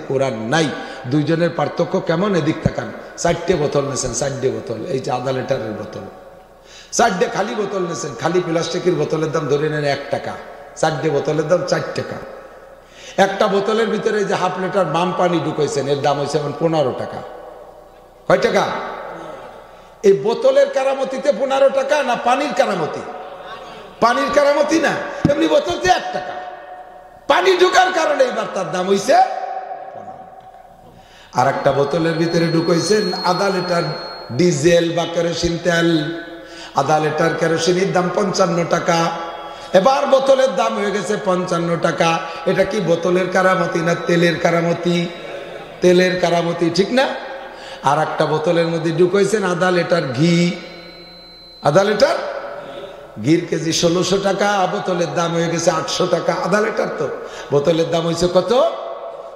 কোরআন নাই। দুইজনের পার্থক্য কেমন? এদিক তাকান। 4টে বোতল নিয়েছেন, 4টে বোতল, এই যে আধা লিটারের বোতল, 4টে খালি বোতল নিয়েছেন, খালি প্লাস্টিকের বোতলের দাম ধরে নেন 1 টাকা, 4টে বোতলের দাম 4 টাকা। একটা বোতলের ভিতরে যে হাফ লিটার বাম পানি ঢুকাইছেন, এর দাম হয়েছে এখন 15 টাকা। কয় টাকা? এই বোতলের কারামতিতে 15 টাকা না পানির কারামতি? পানির কারামতি না, এমনি বোতলতে 1 টাকা। পানি ঢুকার কারণে এবার তার দাম হইছে 15 টাকা। আর একটা বোতলের ভিতরে ঢুকাইছেন আধা লিটার ডিজেল বা কেরোসিন তেল, আধা লিটার কেরোসিনের দাম 55 টাকা। এবার বোতলের দাম হয়ে গেছে 55 টাকা। এটা কি বোতলের কারামতি না তেলের কারামতি? তেলের কারামতি, ঠিক না? আর একটা বোতলের মধ্যে ঢুকাইছেন আধা লিটার ঘি, আধা লিটার ঘির কেজি 1600 টাকা, বোতলের দাম হয়ে গেছে 800 টাকা। আধা লিটার তো বোতলের দাম হয়েছে কত?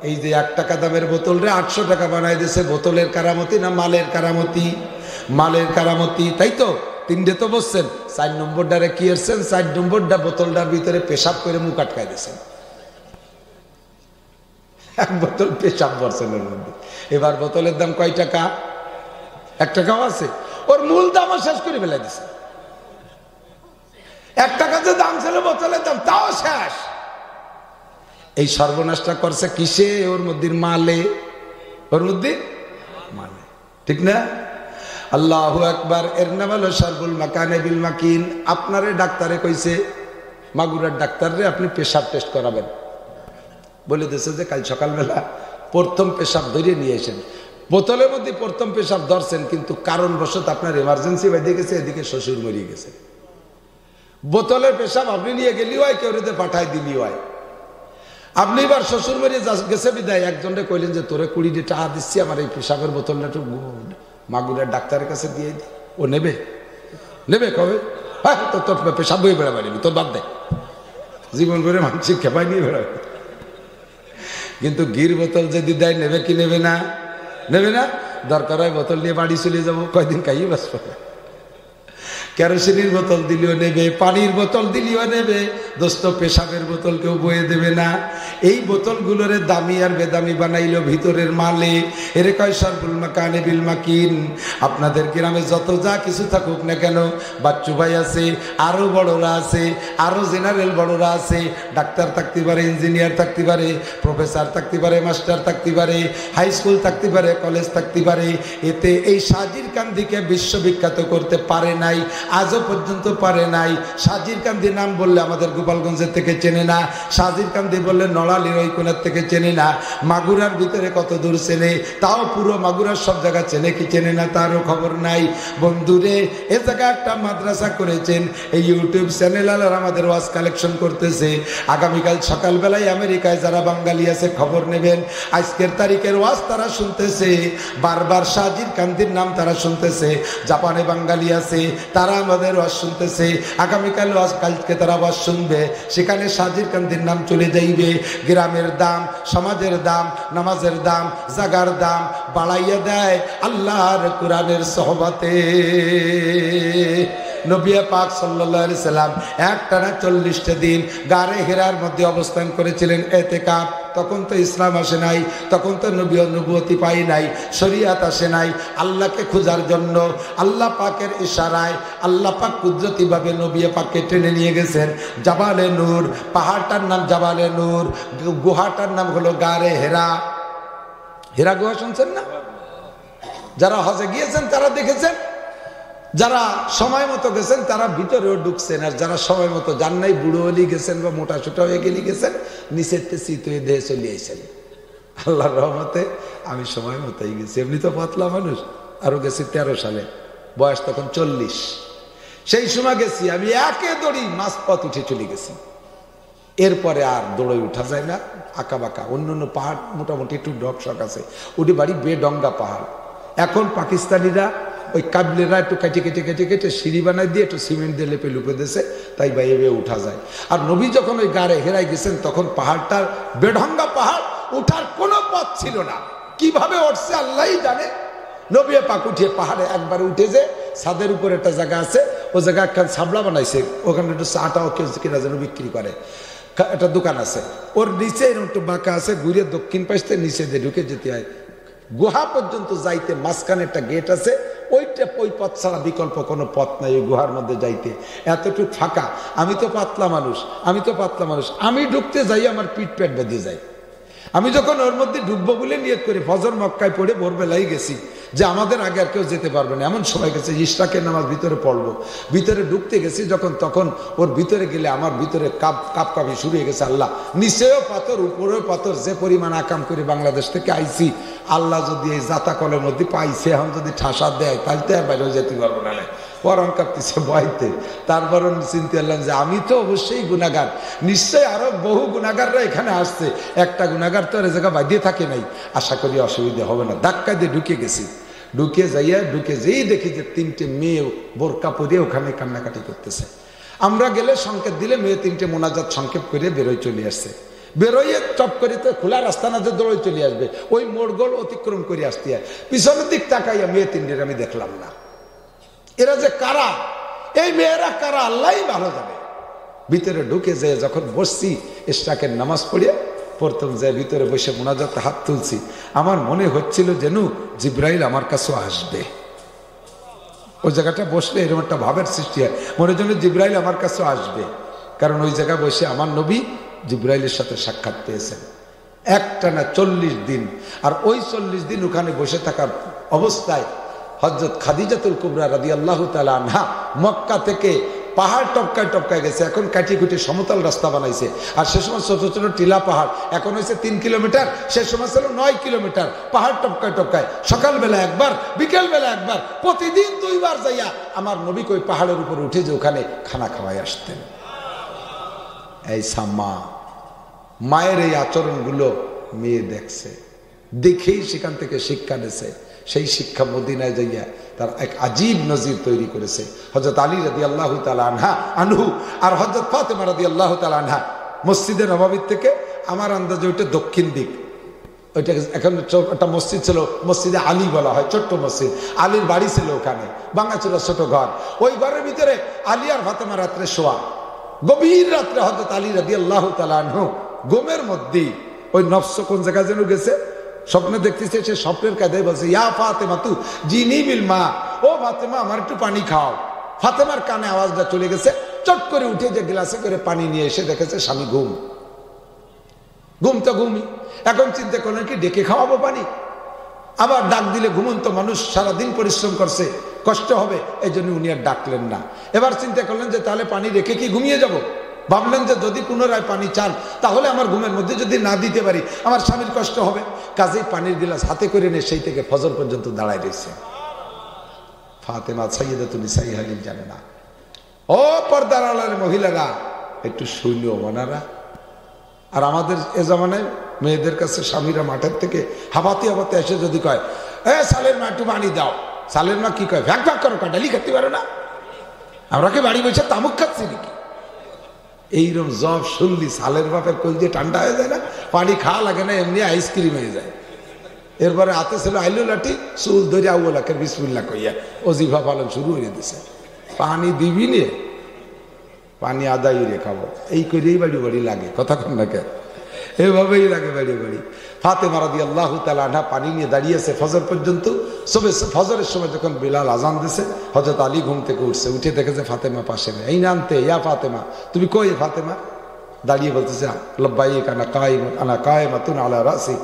এই যে 1 টাকা দামের বোতল রে 800 টাকা বানাই দিয়েছে। বোতলের কারামতি না মালের কারামতি? মালের কারামতি, তাই তো? 3টে তো বসছেন, 4 নম্বরটারে কি এসছেন? 4 নম্বরটা বোতলটার ভিতরে পেশাব করে মুখ আটকাই দিয়েছেন। 1 বোতল পেশাব ভরছেন এর মধ্যে। এবার বোতলের দাম কয় টাকা? 1 টাকাও আছে, ওর মূল দামও শেষ করে ফেলে দিছে। 1 টাকা যে দাম ছিল বোতলের দাম, তাও শেষ। এই সর্বনাশটা করছে কিসে? ওর মধ্যে মালে, ওর মধ্যে মালে, ঠিক না? আল্লাহু আকবার। এর নাম হলো শারবুল মাকানে বিল মাকিন। আপনারে ডাক্তারে কইছে, মাগুরার ডাক্তাররে আপনি পেশাব টেস্ট করাবেন, বলে দিয়েছে যে কাল সকালবেলা প্রথম পেশাব ধরে নিয়ে এসেন। বোতলের মধ্যে প্রথম পেশাব ধরছেন, কিন্তু কারণবশত আপনার এমার্জেন্সি বেঁধে গেছে, এদিকে শ্বশুর মরিয়ে গেছে। বোতলের পেশাব আপনি নিয়ে গেলি হয়, কেউ রেতে পাঠায় দিলি হয়। আপনি এবার শ্বশুর মরিয়ে গেছে বিদায় একজনকে কইলেন যে তোরে 20 টাকা দিচ্ছি, আমার এই পেশাবের বোতলটা একটু মাগুরার ডাক্তারের কাছে দিয়ে দি। ও নেবে? নেবে কবে? হ্যাঁ, তোর পেশাব বই বেড়াবে, তোর বাদ দে, জীবন করে মানসিক খেপাই নিয়ে বেড়াবে। কিন্তু ঘির বোতল যদি দেয়, নেবে কি নেবে না? নেবে না? দরকার হয় বোতল নিয়ে বাড়ি চলে যাবো, কয়দিন খাইয়ে বাঁচবো। কেরোসিনের বোতল দিলেও নেবে, পানির বোতল দিলেও নেবে, দোস্ত পেশাবের বোতল কেউ বয়ে দেবে না। এই বোতলগুলোর দামি আর বেদামি বানাইলো ভিতরের মালে। এরে কয় শারবুল মাকানে বিল মাকিন। আপনাদের গ্রামে যত যা কিছু থাকুক না কেন, বাচ্চু ভাই আছে, আরো বড়রা আছে, আরো জেনারেল বড়রা আছে, ডাক্তার থাকতে পারে, ইঞ্জিনিয়ার থাকতে পারে, প্রফেসর থাকতে পারে, মাস্টার থাকতে পারে, হাই স্কুল থাকতে পারে, কলেজ থাকতে পারে। এতে এই সাজির কান্দিকে বিশ্ববিখ্যাত করতে পারে নাই, আজও পর্যন্ত পারে নাই। সাজির কান্দি নাম বললে আমাদের গোপালগঞ্জের থেকে চেনে না, সাজির কান্দি বললে নড়ালির ওই কোণার থেকে চেনে না, মাগুরার ভিতরে কত দূর চেনে, তাও পুরো মাগুরার সব জায়গা চেনে কি চেনে না তারও খবর নাই। বন্ধুরে, এ জায়গায় একটা মাদ্রাসা করেছেন, এই ইউটিউব চ্যানেল আর আমাদের ওয়াজ কালেকশন করতেছে। আগামীকাল সকালবেলায় আমেরিকায় যারা বাঙালি আছে খবর নেবেন, আজকের তারিখের ওয়াজ তারা শুনতেছে, বারবার সাজির কান্দির নাম তারা শুনতেছে। জাপানে বাঙালি আছে, তারা আমাদের ওয়াজ শুনতেছে, আগামীকাল ওয়াজ, কালকে তারা ওয়াজ শুনবে, সেখানে সাজির কান্দির নাম চলে যাইবে। গ্রামের দাম, সমাজের দাম, নামাজের দাম, জাগার দাম বাড়াইয়া দেয় আল্লাহর কোরআনের সোহবতে। নবী পাক সাল্লাল্লাহু আলাইহি সাল্লাম একটানা 40টা দিন গারে হেরার মধ্যে অবস্থান করেছিলেন ইতিকাফ। তখন তো ইসলাম আসে নাই, তখন তো নবুয়তি পাই নাই, শরীয়ত আসে নাই। আল্লাহকে খোঁজার জন্য আল্লাহ পাকের ইশারায় আল্লাহ পাক কুদরতিভাবে নবী পাককে টেনে নিয়ে গেছেন জাবালে নূর। পাহাড়টার নাম জাবালে নূর, গুহাটার নাম হলো গারে হেরা। হেরা গুহা শুনছেন না? যারা হজে গিয়েছেন তারা দেখেছেন, যারা সময় মতো গেছেন তারা ভিতরেও ঢুকছেন, আর যারা সময় মতো যান নাই, বুড়ো হলি গেছেন বা মোটা ছোটা হয়ে গেলি গেছেন, নিচের শীত হয়ে দেহে চলে আইছেন। আল্লাহর রহমতে আমি সময় মতোই গেছি, এমনি তো পাতলা মানুষ। আরো গেছি 13 সালে, বয়স তখন 40। সেই সময় গেছি আমি একে দড়ি মাঝপথ উঠে চলে গেছি। এরপরে আর দৌড়ে উঠা যায় না, আঁকা বাঁকা। অন্য অন্য পাহাড় মোটামুটি একটু ডকশক আছে, ওটি বাড়ি বেডঙ্গা পাহাড়। এখন পাকিস্তানিরা ওই কাবলেরা একটু কেটে কেটে কেটে কেটে সিঁড়ি বানাই দিয়ে একটু সিমেন্ট দিয়ে লেপে লুপে দিয়েছে, তাই বা এভাবে উঠা যায়। আর নবী যখন ওই গাড়ে হেরাই গেছেন তখন পাহাড়টার বেঢঙ্গা পাহাড়, উঠার কোনো পথ ছিল না। কিভাবে উঠছে আল্লাহই জানে। নবী পাক উঠিয়ে পাহাড়ে একবার উঠে যে ছাদের উপর একটা জায়গা আছে, ও জায়গা একখান ছাবলা বানাইছে, ওখানে একটু চাটাও কেউ কিনা যেন বিক্রি করে। একটা দোকান আছে, ওর নিচে এরকম একটু বাঁকা আছে, ঘুরে দক্ষিণ পাশে নিচে দিয়ে ঢুকে যেতে হয়। গুহা পর্যন্ত যাইতে মাঝখানে একটা গেট আছে, ওই পথ ছাড়া বিকল্প কোনো পথ নাই ওই গুহার মধ্যে যাইতে, এতটুকু ফাঁকা। আমি তো পাতলা মানুষ, আমি ঢুকতে যাই আমার পিঠ পেট বেঁধে যায়। আমি যখন ওর মধ্যে ঢুকবো বলে নিয়ত করে ফজর মক্কায় পড়ে ভোরবেলাই গেছি যে আমাদের আগে আর কেউ যেতে পারবে না, এমন সময় গেছে ইশরাকের নামাজ ভিতরে পড়বো, ভিতরে ঢুকতে গেছি যখন, তখন ওর ভিতরে গেলে আমার ভিতরে কাঁপি শুরু হয়ে গেছে। আল্লাহ, নিচেও পাথর উপরেও পাথর, যে পরিমাণ আকাম করে বাংলাদেশ থেকে আইছি, আল্লাহ যদি এই জাতাকলের মধ্যে পাইছে এখন যদি ঠাসা দেয় তাহলে তো আর বাইরে যেতে পারবো না। পরম কাঁপতেছে ভয়তে। তারপর চিন্তা করলাম যে আমি তো অবশ্যই গুনাহগার, নিশ্চয়ই আরো বহু গুনাহগাররা এখানে আসছে, একটা গুনাহগার তো আর জায়গা বাঁধিয়ে থাকে নাই, আশা করি অসুবিধা হবে না। ধাক্কা দিয়ে ঢুকে গেছি, ঢুকে যেই দেখি যে 3টে মেয়ে বোরকা পরে ওখানে কান্নাকাটি করতেছে। আমরা গেলে সংকেত দিলে মেয়ে 3টে মোনাজাত সংক্ষেপ করে বেরোয় চলে আসছে। বেরোইয়ে চপ করে তো খোলা রাস্তা না যে দৌড়ে চলে আসবে, ওই মোড়গোল অতিক্রম করে আসতে হয়। পিছনের দিক তাকাইয়া মেয়ে 3টের আমি দেখলাম না। এরা যে কারা, এই মেয়েরা কারা আল্লাহই ভালো জানে। ভিতরে ঢুকে যেয়ে যখন বসছি, ইশরাকের নামাজ পড়ে প্রথম যে ভিতরে বসে মোনাজাতে হাত তুলছি, আমার মনে হচ্ছিল যেন জিব্রাইল আমার কাছেও আসবে। ওই জায়গাটা বসলে এরকম একটা ভাবের সৃষ্টি হয়, মনে যেন জিব্রাইল আমার কাছেও আসবে। কারণ ওই জায়গায় বসে আমার নবী জিব্রাইলের সাথে সাক্ষাৎ পেয়েছেন একটানা 40 দিন। আর ওই 40 দিন ওখানে বসে থাকার অবস্থায় হযরত খাদিজাতুল কুবরা রাদিয়াল্লাহু তাআলা আনহা মক্কা থেকে পাহাড় টপকায় গেছে, এখন কাটি কুটি সমতল রাস্তা বানাইছে। আর সে সময় ছোট ছোট টিলা পাহাড়, এখন হয়েছে 3 কিলোমিটার, সে সময় ছিল 9 কিলোমিটার। পাহাড় টপকায় সকালবেলা একবার, বিকেলবেলা একবার, প্রতিদিন 2 বার যাইয়া আমার নবী কই পাহাড়ের উপর উঠে যে ওখানে খানা খাওয়াই আসতেন। এই সাম্মা মায়ের এই আচরণগুলো মেয়ে দেখছে, দেখেই সেখান থেকে শিক্ষা নিয়েছে। সেই শিক্ষা মদিনায় যাইয়া তার এক আজীব নজির তৈরি করেছে। হযরত আলী রাদিয়াল্লাহু তাআলা আনহু আর হযরত ফাতেমা রাদিয়াল্লাহু তাআলা আনহা মসজিদে নববী থেকে আমার আন্দাজে ওইটা দক্ষিণ দিক, ওইটা এখন একটা মসজিদ ছিল, মসজিদে আলী বলা হয়, ছোট্ট মসজিদ। আলীর বাড়ি ছিল ওখানে, ভাঙাচোরা ছোট ঘর। ওই ঘরের ভিতরে আলী আর ফাতেমা রাত্রে শোয়া। গভীর রাত্রে হযরত আলী রাদিয়াল্লাহু তাআলা আনহু ঘুমের মধ্যে ওই নফস কোন জায়গায় যেন গেছে, স্বপ্নে দেখতেছে, সে স্বপ্নের কায়দায় বলছে, ইয়া ফাতেমা তু জিনি বিল মা, ও ফাতেমা আমার একটু পানি খাও। ফাতেমার কানে আওয়াজটা চলে গেছে, চট করে উঠে যে গ্লাসে করে পানি নিয়ে এসে দেখেছে স্বামী ঘুম তো ঘুমি। এখন চিন্তা করলেন কি ডেকে খাওয়াবো পানি, আবার ডাক দিলে ঘুমন্ত মানুষ সারাদিন পরিশ্রম করছে, কষ্ট হবে, এই জন্য উনি আর ডাকলেন না। এবার চিন্তা করলেন যে তাহলে পানি রেখে কি ঘুমিয়ে যাব। ভাবলেন যে যদি পুনরায় পানি চান তাহলে আমার ঘুমের মধ্যে যদি না দিতে পারি আমার স্বামীর কষ্ট হবে। কাজেই পানির গিলাস হাতে করে নিয়ে সেই থেকে ফজর পর্যন্ত দাঁড়ায় রয়েছে। ফাতেমা সাইয়্যিদাতুন নিসাই আলিল জান্নাহ। ও পর্দার আড়ালের মহিলারা একটু শুনলো ওনারা। আর আমাদের এ জামানায় মেয়েদের কাছে স্বামীরা মাঠের থেকে হাবাতে এসে যদি কয়, এ সালের মা একটু পানি দাও, সালের মা কি কয়, ভ্যাক ভ্যাক করো, ডালি খেতে পারো না, আমরা কি বাড়ি বসে তামুক খাচ্ছি নাকি? এইরকম জব শুনলি সালের বাপের কলজে ঠান্ডা হয়ে যায় না, পানি খাওয়া লাগে না, এমনি আইসক্রিম হয়ে যায়। এরপরে হাতে ছিল আইলো লাঠি, চুল ধরে আউলাকের বিসমিল্লাহ কইয়া অজিফা পালন শুরু হয়ে দিছে। পানি দিবি নে, পানি আদায় রে খাবো, এই করেই বাড়ি লাগে, কথা কন না কে, এভাবেই লাগে বাড়ি। ফাতেমা রাদিয়াল্লাহু তাআলা আনহা পানি নিয়ে দাঁড়িয়েছে ফজর পর্যন্ত। ফজরের সময় যখন বিলাল আজান দিছে, হযরত আলী ঘুম থেকে উঠছে, উঠে দেখেছে ফাতেমা পাশে নেই। এই নামতে, ইয়া ফাতেমা, তুমি কই? ফাতেমা দাঁড়িয়ে বলতেছে, লাব্বাইক আনা কায়েমাতুন আলা রাসিক,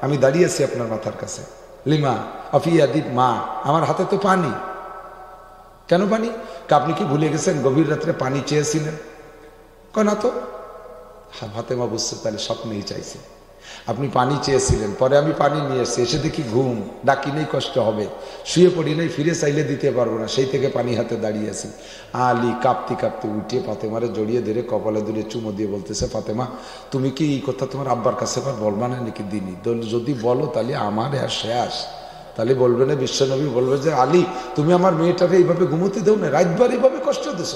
আমি দাঁড়িয়েছি আপনার মাথার কাছে। লিমা আফিয়াদিব মা, আমার হাতে তো পানি। কেন পানি? আপনি কি ভুলে গেছেন গভীর রাত্রে পানি চেয়েছিলেন? না তো। ফাতেমা বুঝছে তাহলে স্বপ্নেই চাইছে, আপনি পানি চেয়েছিলেন, পরে আমি পানি নিয়ে এসেছি, এসে দেখি ঘুম, ডাকি নেই কষ্ট হবে, শুয়ে পড়ি নেই, ফিরে চাইলে দিতে পারবো না, সেই থেকে পানি হাতে দাঁড়িয়েছি। আলী কাঁপতে উঠে ফাতেমারে জড়িয়ে ধরে কপালে দূরে চুমো দিয়ে বলতেছে, ফাতেমা তুমি কি এই কথা তোমার আব্বার কাছে এবার বলবা না নাকি? দিনই যদি বলো তাহলে আমার আর শেষ, তাহলে বলবে না বিশ্বনবী বলবে যে আলী তুমি আমার মেয়েটাকে এইভাবে ঘুমোতে দেও না, রাতবার এইভাবে কষ্ট দিছ,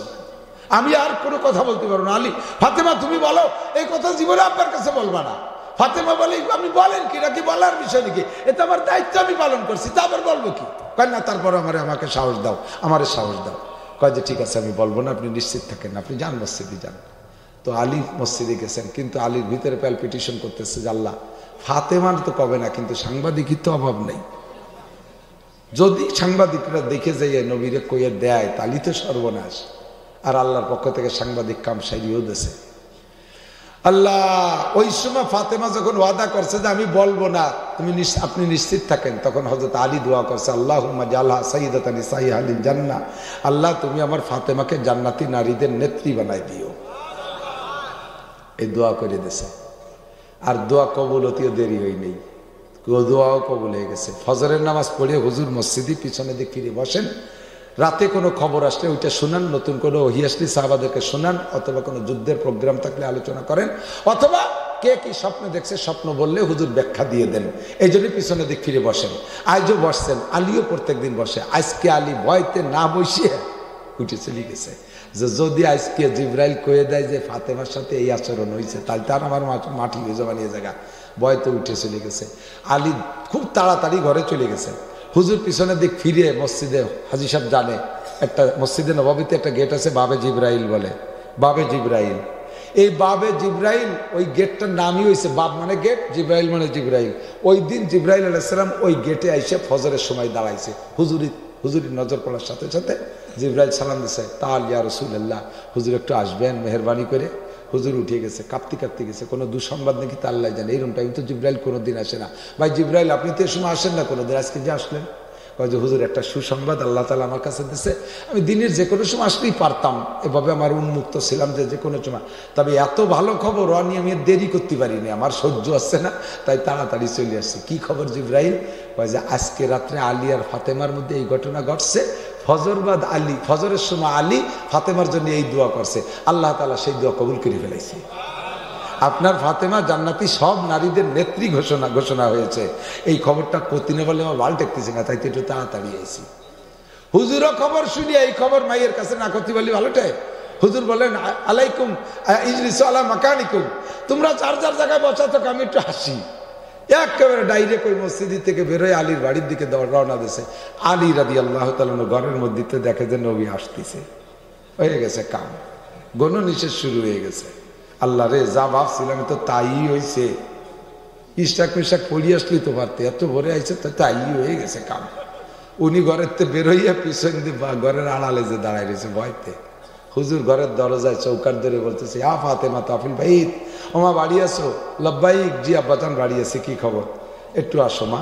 আমি আর কোনো কথা বলতে পারবো না। আলী, ফাতেমা তুমি বলো, এই কথা জীবনে আব্বার কাছে বলবা না। ফাতেমা বলে, আপনি বলেন কি, নাকি বলার বিষয় নাকি, এটা আমার দায়িত্ব আমি পালন করছি, তারপর বলবো কি? কয় না, তারপর আমাকে সাহস দাও, আমারে সাহস দাও। কয় যে ঠিক আছে আমি বলবো না, আপনি নিশ্চিত থাকেন, আপনি যান মসজিদে যান। তো আলী মসজিদে গেছেন, কিন্তু আলীর ভিতরে প্যালপিটেশন করতেছে যে আল্লাহ ফাতেমার তো কবে না, কিন্তু সাংবাদিকই তো অভাব নেই, যদি সাংবাদিকরা দেখে যাইয়ে নবীরে কইয়ে দেয় তাহলে তো সর্বনাশ। আর আল্লাহর পক্ষ থেকে সাংবাদিক কাম সারিয়েও দিয়েছে আল্লাহ। ওই সময় ফাতেমা যখন ওয়াদা করছে যে আমি বলবো না, আপনি নিশ্চিত থাকেন, তখন হযরত আলী দোয়া করছে আল্লাহুম্মা জাআলহা সাইয়্যিদাতান নিসাই আহলিল জান্নাহ, আল্লাহ তুমি আমার ফাতেমাকে জান্নাতি নারীদের নেত্রী বানাই দিও। এই দোয়া করে দিয়েছে। আর দোয়া কবুল হতেও দেরি হয় নেই, দোয়াও কবুল হয়ে গেছে। ফজরের নামাজ পড়ে হুজুর মসজিদে পিছনে দিকে ফিরে বসেন, রাতে কোনো খবর আসলে ওইটা শুনান, নতুন কোনো ওহী আসলে সাহাবাদেরকে শোনান, অথবা কোনো যুদ্ধের প্রোগ্রাম থাকলে আলোচনা করেন, অথবা কে কি স্বপ্ন দেখছে স্বপ্ন বললে হুজুর ব্যাখ্যা দিয়ে দেন। এই জন্য পিছনে দিক ফিরে বসেন। আজও বসছেন, আলীও প্রত্যেক দিন বসে। আজকে আলী ভয়তে না বসিয়ে উঠে চলে গেছে যে যদি আজকে জিব্রাইল কয়ে দেয় যে ফাতেমার সাথে এই আচরণ হয়েছে, তাহলে তার আমার মাটি হয়ে যাওয়া নিয়ে জায়গা, ভয়তে উঠে চলে গেছে। আলী খুব তাড়াতাড়ি ঘরে চলে গেছে। হুজুর পিছনের দিক ফিরে মসজিদে, হাজী সাহেব জানে একটা মসজিদে নববীতে একটা গেট আছে বাবে জিব্রাইল বলে, বাবে জিব্রাইল। এই বাবে জিব্রাইল ওই গেটটার নামই হয়েছে, বাব মানে গেট, জিব্রাইল মানে জিব্রাইল। ওই দিন জিব্রাইল আলাইহিস সালাম ওই গেটে আইসে ফজরের সময় দাঁড়াইছে। হুজুরির নজর পড়ার সাথে সাথে জিব্রাইল সালাম দিছে, তাল ইয়া রাসূলুল্লাহ, হুজুর একটু আসবেন মেহরবানি করে। হুজুর উঠে গেছে, কাঁপতে কাঁপতে গেছে। কোনো দুঃসংবাদ নাকি তা আল্লাহ জানে। এরকম টাইম তো জিব্রাইল কোনোদিন আসে না। ভাই জিব্রাইল আপনি তো এ সময় আসেন না কোনোদিন, আজকে যে আসলেন? যে হুজুর একটা সুসংবাদ আল্লাহ তাআলা আমার কাছে দিছে, আমি দিনের যে কোনো সময় আসলেই পারতাম, এভাবে আমার উন্মুক্ত ছিলাম যে কোনো সময়, তবে এত ভালো খবর আনি আমি দেরি করতে পারিনি, আমার সহ্য আসছে না, তাই তাড়াতাড়ি চলে আসছি। কি খবর জিব্রাইল? যে আজকে রাত্রে আলী আর ফাতেমার মধ্যে এই ঘটনা ঘটছে, ফজরবাদ আলী, ফজরের সময় আলী ফাতেমার জন্য এই দোয়া করছে, আল্লাহ তাআলা সেই দোয়া কবুল করে ফেলাইছে। আপনার ফাতেমা জান্নাতি সব নারীদের নেত্রী ঘোষণা হয়েছে। এই খবরটা কতিনে বলে আমার ভাল টেকতেছে না, তাই তো একটু তাড়াতাড়ি আইছি। হুজুরও খবর শুনিয়ে এই খবর মাইয়ের কাছে না করতে বলি ভালোটাই। হুজুর বলেন আলাইকুম ইজলিসু আলা মাকানিকুম, তোমরা যার যার জায়গায় বসা থাকো, আমি একটু হাসি। একেবারে ডাইরেক্ট ওই মসজিদ থেকে বেরোয় আলীর বাড়ির দিকে রওনা দিয়েছে। আলী রাদিয়াল্লাহু তাআলা ঘরের মধ্যে দেখে যে নবী আসতেছে, হয়ে গেছে কাম, গণ নিষেধ শুরু হয়ে গেছে। আল্লাহ রে, যা ভাবছিলাম তো তাই হয়েছে, ইস্টাক মিস্টাক পড়িয়ে আসলেই তো পারতে, এত ভরে আইছে তো তাই হয়ে গেছে কাম। উনি ঘরের তো বেরোইয়া পিছন দিয়ে ঘরের আড়ালে যে দাঁড়ায় রয়েছে ভয়তে। হুজুর ঘরের দরজায় চৌকার ধরে বলতেছে, আ ফাতেমা তাফিল বাইত, ওমা বাড়ি আসো? লব্বাইক, জি আব্বাজান বাড়ি আছে, কি খবর? একটু আসো মা।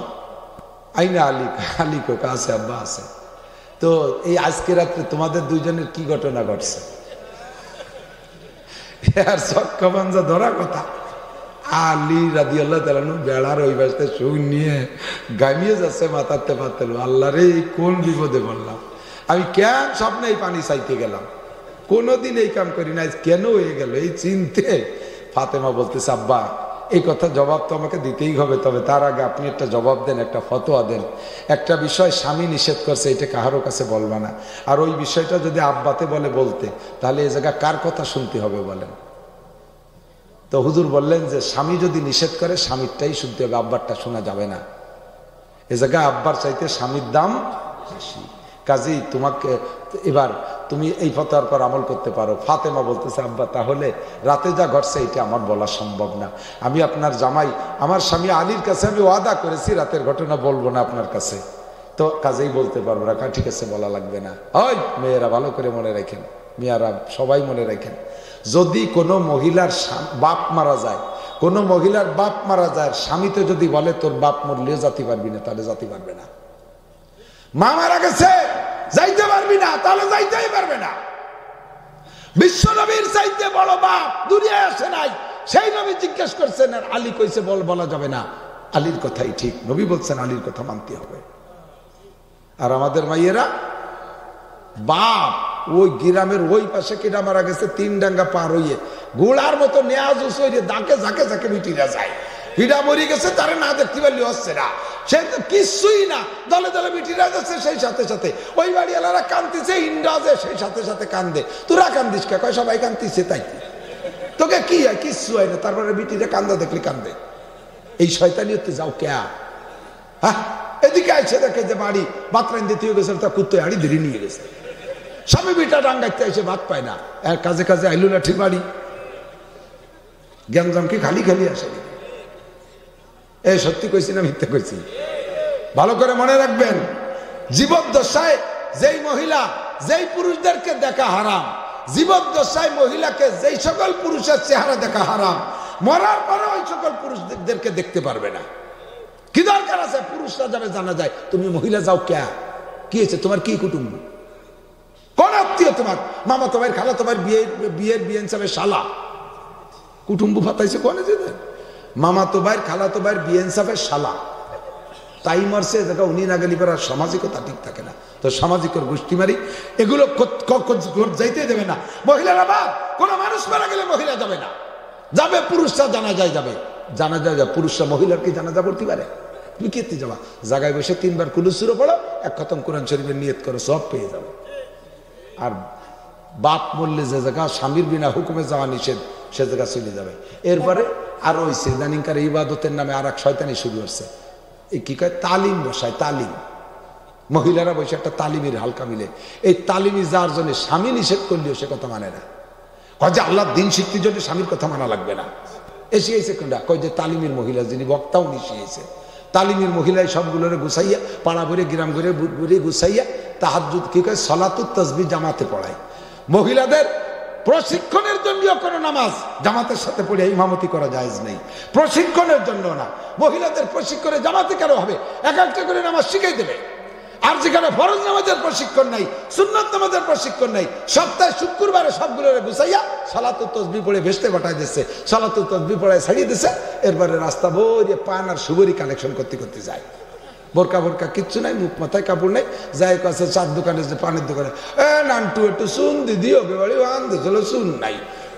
আইনা আলী, আলী কোকা আছে, আব্বা আছে। তো এই আজকে রাত্রে তোমাদের দুইজনের কি ঘটনা ঘটছে? আর চক্কা পাঞ্জা ধরা কথা। আলী রাদিয়াল্লাহু তাআলা বেড়ার ওই বাসতে শুন নিয়ে গামিয়ে যাচ্ছে, মাথাতে পারতেল, আল্লাহ রে কোন বিপদে বললাম, আমি কেন স্বপ্নে এই পানি চাইতে গেলাম, কোনোদিন এই কাম করি না, কেন হয়ে গেল এই চিনতে। ফাতেমা বলতেছে, আব্বা এই কথা জবাব তো আমাকে দিতেই হবে, তবে তার আগে আপনি একটা জবাব দেন, একটা ফতোয়া দেন। একটা বিষয় স্বামী নিষেধ করছে, এটা কাহারও কাছে বলবা না, আর ওই বিষয়টা যদি আব্বাতে বলতে, তাহলে এই জায়গা কার কথা শুনতে হবে বলেন? তো হুজুর বললেন যে স্বামী যদি নিষেধ করে স্বামীরটাই শুনতে হবে, আব্বারটা শোনা যাবে না। এ জায়গায় আব্বার চাইতে স্বামীর দাম বেশি, কাজেই তোমাকে এবার তুমি এই ফতোয়ার পর আমল করতে পারো। ফাতেমা বলতেছে, আব্বা তাহলে রাতে যা ঘটছে এটা আমার বলা সম্ভব না, আমি আপনার জামাই, আমার স্বামী আলীর কাছে আমি ওয়াদা করেছি রাতের ঘটনা বলবো না আপনার কাছে, তো কাজেই বলতে পারবো না। ঠিক আছে, বলা লাগবে না। ওই মেয়েরা ভালো করে মনে রাখেন, মেয়েরা সবাই মনে রাখেন, যদি কোনো মহিলার বাপ মারা যায়, কোনো মহিলার বাপ মারা যায়, স্বামী তো যদি বলে তোর বাপ মরলেও জাতি পারবি না, তাহলে জাতি পারবে না। মা মারা গেছে যাইতে পারবি না, তাহলে যাইতেই পারবে না। বিশ্ব নবীর চাইতে বড় বাপ দুনিয়ায় আসে নাই, সেই নবী জিজ্ঞেস করছেন আর আলী কইছে বলা যাবে না। আলীর কথাই ঠিক, নবী বলছেন আলীর কথা মানতে হবে। আর আমাদের মাইয়েরা বাপ ওই গ্রামের ওই পাশে কিনা মারা গেছে, 3 ডাঙ্গা পার হইয়ে গোলার মতো নেয়াজ উসইরে দাকে ঝাঁকে ঝাঁকে মিটিরা যায়, হিডা মরি গেছে, তারা না দেখতে পারলে হচ্ছে না, সে তো কিছুই না, দলে দলে মিটিরা যাচ্ছে, সেই সাথে সাথে ওই বাড়িওয়ালারা কান্দিছে, ইন্দ্রাজে সেই সাথে সাথে কান্দে, তোরা কান্দিস কে? কয় সবাই কান্দিছে তাই, তোকে কি হয়? কিচ্ছু হয় না, তারপরে মিটিরা কান্দা দেখলে কান্দে। এই শয়তানি হতে যাও কে? হ্যাঁ, এদিকে আইসে দেখে যে বাড়ি বাতরাইন দিতে গেছে, তা কুত্তে হাড়ি ধরে নিয়ে গেছে, স্বামী বিটা ডাঙ্গাইতে এসে ভাত পায় না, কাজে কাজে আইলু লাঠি বাড়ি, গ্যাঞ্জাম কি খালি খালি আসে? এই সত্যি কইছি না মিথ্যা কইছি? ভালো করে মনে রাখবেন, জীবদ্দশায় যেই মহিলা যেই পুরুষদেরকে দেখা হারাম, জীবদ্দশায় মহিলাকে যেই সকল পুরুষের চেহারা দেখা হারাম, মরার পরে ওই সকল পুরুষদেরকে দেখতে পারবে না। কি দরকার আছে? পুরুষরা যাবে জানা যায়, তুমি মহিলা যাও কে? কি হয়েছে? তোমার কি কুটুম্ব? কোন আত্মীয় তোমার? মামা তোমার, খালা তোমার, বিয়ের হিসাবে শালা কুটুম্ব ফাতাইছে কোনে যে মামা তো ভাই, খালা তো ভাই, বিয়ে হিসাবে শালা। তাই মারছে দেখা উনি না গেলি পর সামাজিকতা ঠিক থাকে না। তো সামাজিক গোষ্ঠী মারি এগুলো যাইতে দেবে না। মহিলারা বাদ, কোন মানুষ মারা গেলে মহিলা যাবে না, যাবে পুরুষরা জানা যায় যাবে। জানা যায় যা পুরুষরা মহিলার কি জানাজা পড়তে পারে? তুমি কেতে যাবা? জায়গায় বসে 3 বার কুলু সুরে পড়ো, 1 খতম কোরআন শরীফের নিয়ত করো, সব পেয়ে যাবে। আর বাপ মরলে যে জায়গা স্বামীর বিনা হুকুমে যাওয়া নিষেধ, সে জায়গা চলে যাবে। এরপরে আর ওই ইদানিংকার ইবাদতের নামে আর এক শয়তানি শুরু হচ্ছে। এই কি কয়? তালিম বসায়, তালিম। মহিলারা বসে একটা তালিমের হালকা মিলে। এই তালিমি যার জন্য স্বামী নিষেধ করলেও সে কথা মানে না। কয় যে আল্লাহর দিন শিখতে জন্য স্বামীর কথা মানা লাগবে না। এসে এসে কোনটা কয় যে তালিমের মহিলা যিনি বক্তা উনি শিখেছে। তালিমের মহিলায় সবগুলোরে গুছাইয়া, পাড়া ভরে গ্রাম ঘুরে গুছাইয়া তাহাজ্জুদ কি কয় সালাতুত তাসবিহ জামাতে পড়ায়। মহিলাদের প্রশিক্ষণের জন্য কোনো নামাজ জামাতের সাথে পড়ে ইমামতি করা জায়েজ নেই, প্রশিক্ষণের জন্য না। মহিলাদের প্রশিক্ষণে জামাতে কেন হবে? এক একটা করে নামাজ শিখাই দেবে। আর যেখানে ফরজ নামাজের প্রশিক্ষণ নাই, সুন্নত নামাজের প্রশিক্ষণ নাই, সপ্তাহে শুক্রবারে সবগুলো গুছাইয়া সালাতুত তাসবিহ পড়ে ভেস্তে পাঠাই দিচ্ছে, সালাতুত তাসবিহ পড়ায় ছাড়িয়ে দিচ্ছে। এরপরে রাস্তা ভরে পান আর সুবরি কালেকশন করতে করতে যায়। বোরকা বোরকা কিচ্ছু নাই, মুখ মাথায় কাপড় নেই, যাই কাছে চার দোকানে, যে পানের দোকানে, নানটু একটু শুন দিদি, ওকে বাড়ি আন দিয়েছিল, শুন নাই।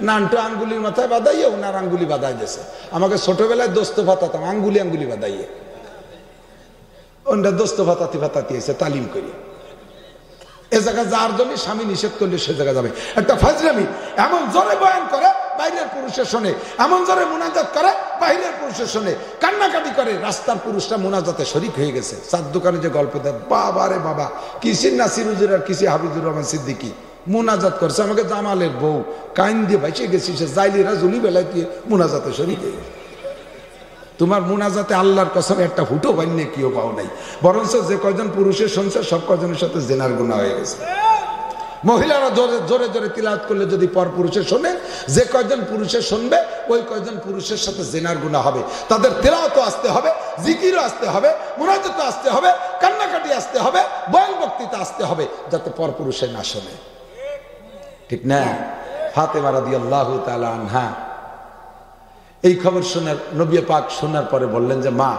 নানটু আঙ্গুলির মাথায় বাঁধাইয়ে ওনার আঙ্গুলি বাঁধাই দিয়েছে। আমাকে ছোটবেলায় দোস্ত ফাতাতাম, আঙ্গুলি বাঁধাইয়ে, ওনটা দোস্ত ফাতাতি এসে তালিম করি। এ জায়গা যার জন্য স্বামী নিষেধ করলে সে জায়গা যাবে। একটা ফাজলামি, এমন জোরে বয়ান করে বাইরের পুরুষের শোনে, এমন জোরে মুনাজাত করে বাইরের পুরুষের শোনে, কান্নাকাটি করে। রাস্তার পুরুষটা মুনাজাতে শরিক হয়ে গেছে। চার দোকানে যে গল্প দেয়, বাবা রে বাবা, কিসির নাসির হুজুর আর কিসি হাবিজুর রহমান সিদ্দিকী মুনাজাত করছে, আমাকে জামালের বউ কাইন দিয়ে ভাইসে গেছি, সে জাইলিরা জুলি বেলায় দিয়ে মুনাজাতে শরিক হয়ে গেছে। তোমার মুনাজাতে আল্লাহর কসম একটা হুটো বান্যে কেউ পাও নাই, বরঞ্চ যে কয়জন পুরুষের শুনছে সব কয়জনের সাথে জেনার গুনাহ হয়ে গেছে। মহিলারা জোরে জোরে তিলাওয়াত করলে যদি পর পুরুষের শোনে, যে কয়জন পুরুষের শুনবে ওই কয়জন পুরুষের সাথে জেনার গুনাহ হবে। তাদের তিলাওয়াতও আসতে হবে, জিকিরও আসতে হবে, মুনাজাতও আসতে হবে, কান্নাকাটি আসতে হবে, বয়ান বক্তৃতা আসতে হবে, যাতে পর পুরুষের না শোনে। ঠিক না? ফাতেমা রাদিয়াল্লাহু তাআলা আনহা এই খবর শোনার, নবী পাক শোনার পরে বললেন যে মা,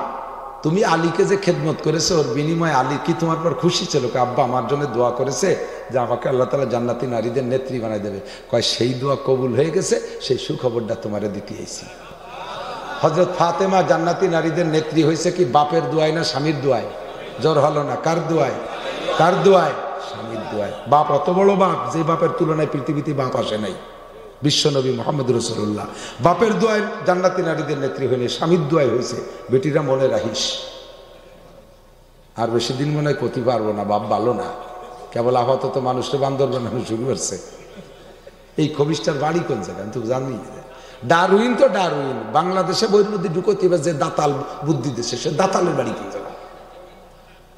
তুমি আলীকে যে খেদমত করেছো ওর বিনিময়ে আলী কি তোমার পর খুশি ছিল? আব্বা আমার জন্য দোয়া করেছে যে আমাকে আল্লাহ তাআলা জান্নাতি নারীদের নেত্রী বানাই দেবে। কয় সেই দোয়া কবুল হয়ে গেছে, সেই সুখবরটা তোমারে দিতে আইছি। হযরত ফাতেমা জান্নাতি নারীদের নেত্রী হয়েছে কি বাপের দোয়ায় না স্বামীর দোয়ায়? জোর হলো না। কার দোয়ায়? কার দোয়ায়? স্বামীর দোয়ায়। বাপ অত বড় বাপ, যে বাপের তুলনায় পৃথিবীতে বাপ আসে নাই, বিশ্বনবী মুহাম্মদ রাসূলুল্লাহ। বাপের দোয়ায় জান্নাতি নারীদের নেত্রী হয়নি, স্বামীর দোয়ায় হয়েছে। বেটিরা মনে রাখিস, আর বেশি দিন মনে হয় করতে পারবো না, বাপ ভালো না। কেবল আপাতত মানুষটা বান্দর বানানো শুরু করছে। এই খবিসটার বাড়ি কোন জায়গায় তুই জানি? ডারউইন তো ডারউইন, বাংলাদেশে বইয়ের মধ্যে ঢুকতে যে দাতাল বুদ্ধি দেশে, সে দাতালের বাড়ি কোন জায়গায়?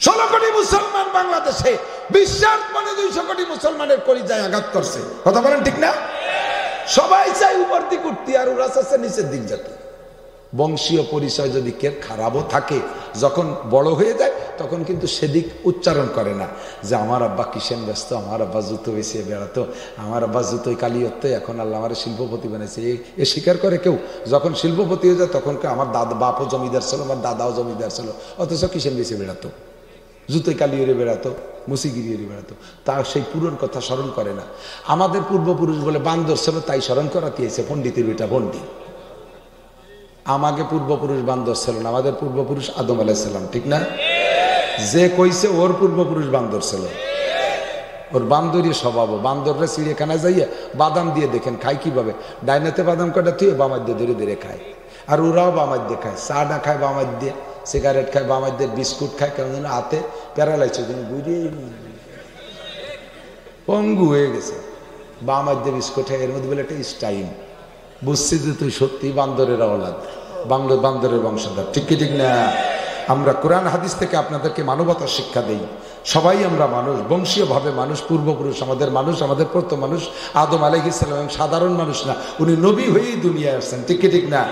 16 কোটি মুসলমান বাংলাদেশে, বিশ্বের 200 কোটি মুসলমানের কলিজায় আঘাত করছে। কথা বলেন ঠিক না? সবাই চাই উপর দিক উঠতে, আর ওরা চাচ্ছে নিচের দিক যেতে। বংশীয় পরিচয় যদি কে খারাপও থাকে, যখন বড় হয়ে যায় তখন কিন্তু সেদিক উচ্চারণ করে না, যে আমার আব্বা কিসেন ব্যস্ত, আমার আব্বা জুতো বেছিয়ে বেড়াতো, আমার আব্বা জুতোই কালিয়ত্ত, এখন আল্লাহ আমার শিল্পপতি বানাইছে, এ স্বীকার করে কেউ? যখন শিল্পপতি হয়ে যায় তখন আমার বাপও জমিদার ছিল, আমার দাদাও জমিদার ছিল, অথচ কিসেন বেছিয়ে বেড়াতো, জুতোই কালি উড়ে বেড়াতো, মুসিগিরি উড়ে বেড়াতো, তার সেই পুরন কথা স্মরণ করে না। আমাদের পূর্বপুরুষ বলে বান্দর ছিল, তাই স্মরণ করাতে এসে পণ্ডিতের বেটা পণ্ডিত। আমাকে পূর্বপুরুষ বান্দর ছিল না, আমাদের পূর্বপুরুষ আদম আলাইহিস সালাম। ঠিক না? যে কইছে ওর পূর্বপুরুষ বান্দর ছিল, ওর বান্দরই স্বভাব। বান্দররা চিড়িয়াখানায় যাইয়া বাদাম দিয়ে দেখেন খায় কিভাবে, ডাইনাতে বাদাম কাটা থুয়ে বামার দিয়ে ধরে ধরে খায়, আর ওরাও বামার দিয়ে খায়, চাটা খায় বামার দিয়ে, সিগারেট খায় বামার দিয়ে, বিস্কুট খায়, কেমন যেন হাতে প্যারালাইছে, বুঝে পঙ্গু হয়ে গেছে, বামার দিয়ে বিস্কুট খায়। এর মধ্যে বলে একটা স্টাইল, বুঝছি যে তুই সত্যি বান্দরের আওলাদ, বান্দরের বংশধর, ঠিক কি ঠিক না? আমরা কোরআন হাদিস থেকে আপনাদেরকে মানবতার শিক্ষা দেই। সবাই আমরা মানুষ, বংশীয়ভাবে মানুষ, পূর্বপুরুষ আমাদের মানুষ, আমাদের প্রথম মানুষ আদম আলাইহিস সালাম সাধারণ মানুষ না, উনি নবী হয়েই দুনিয়ায় আসছেন, ঠিক কি ঠিক না?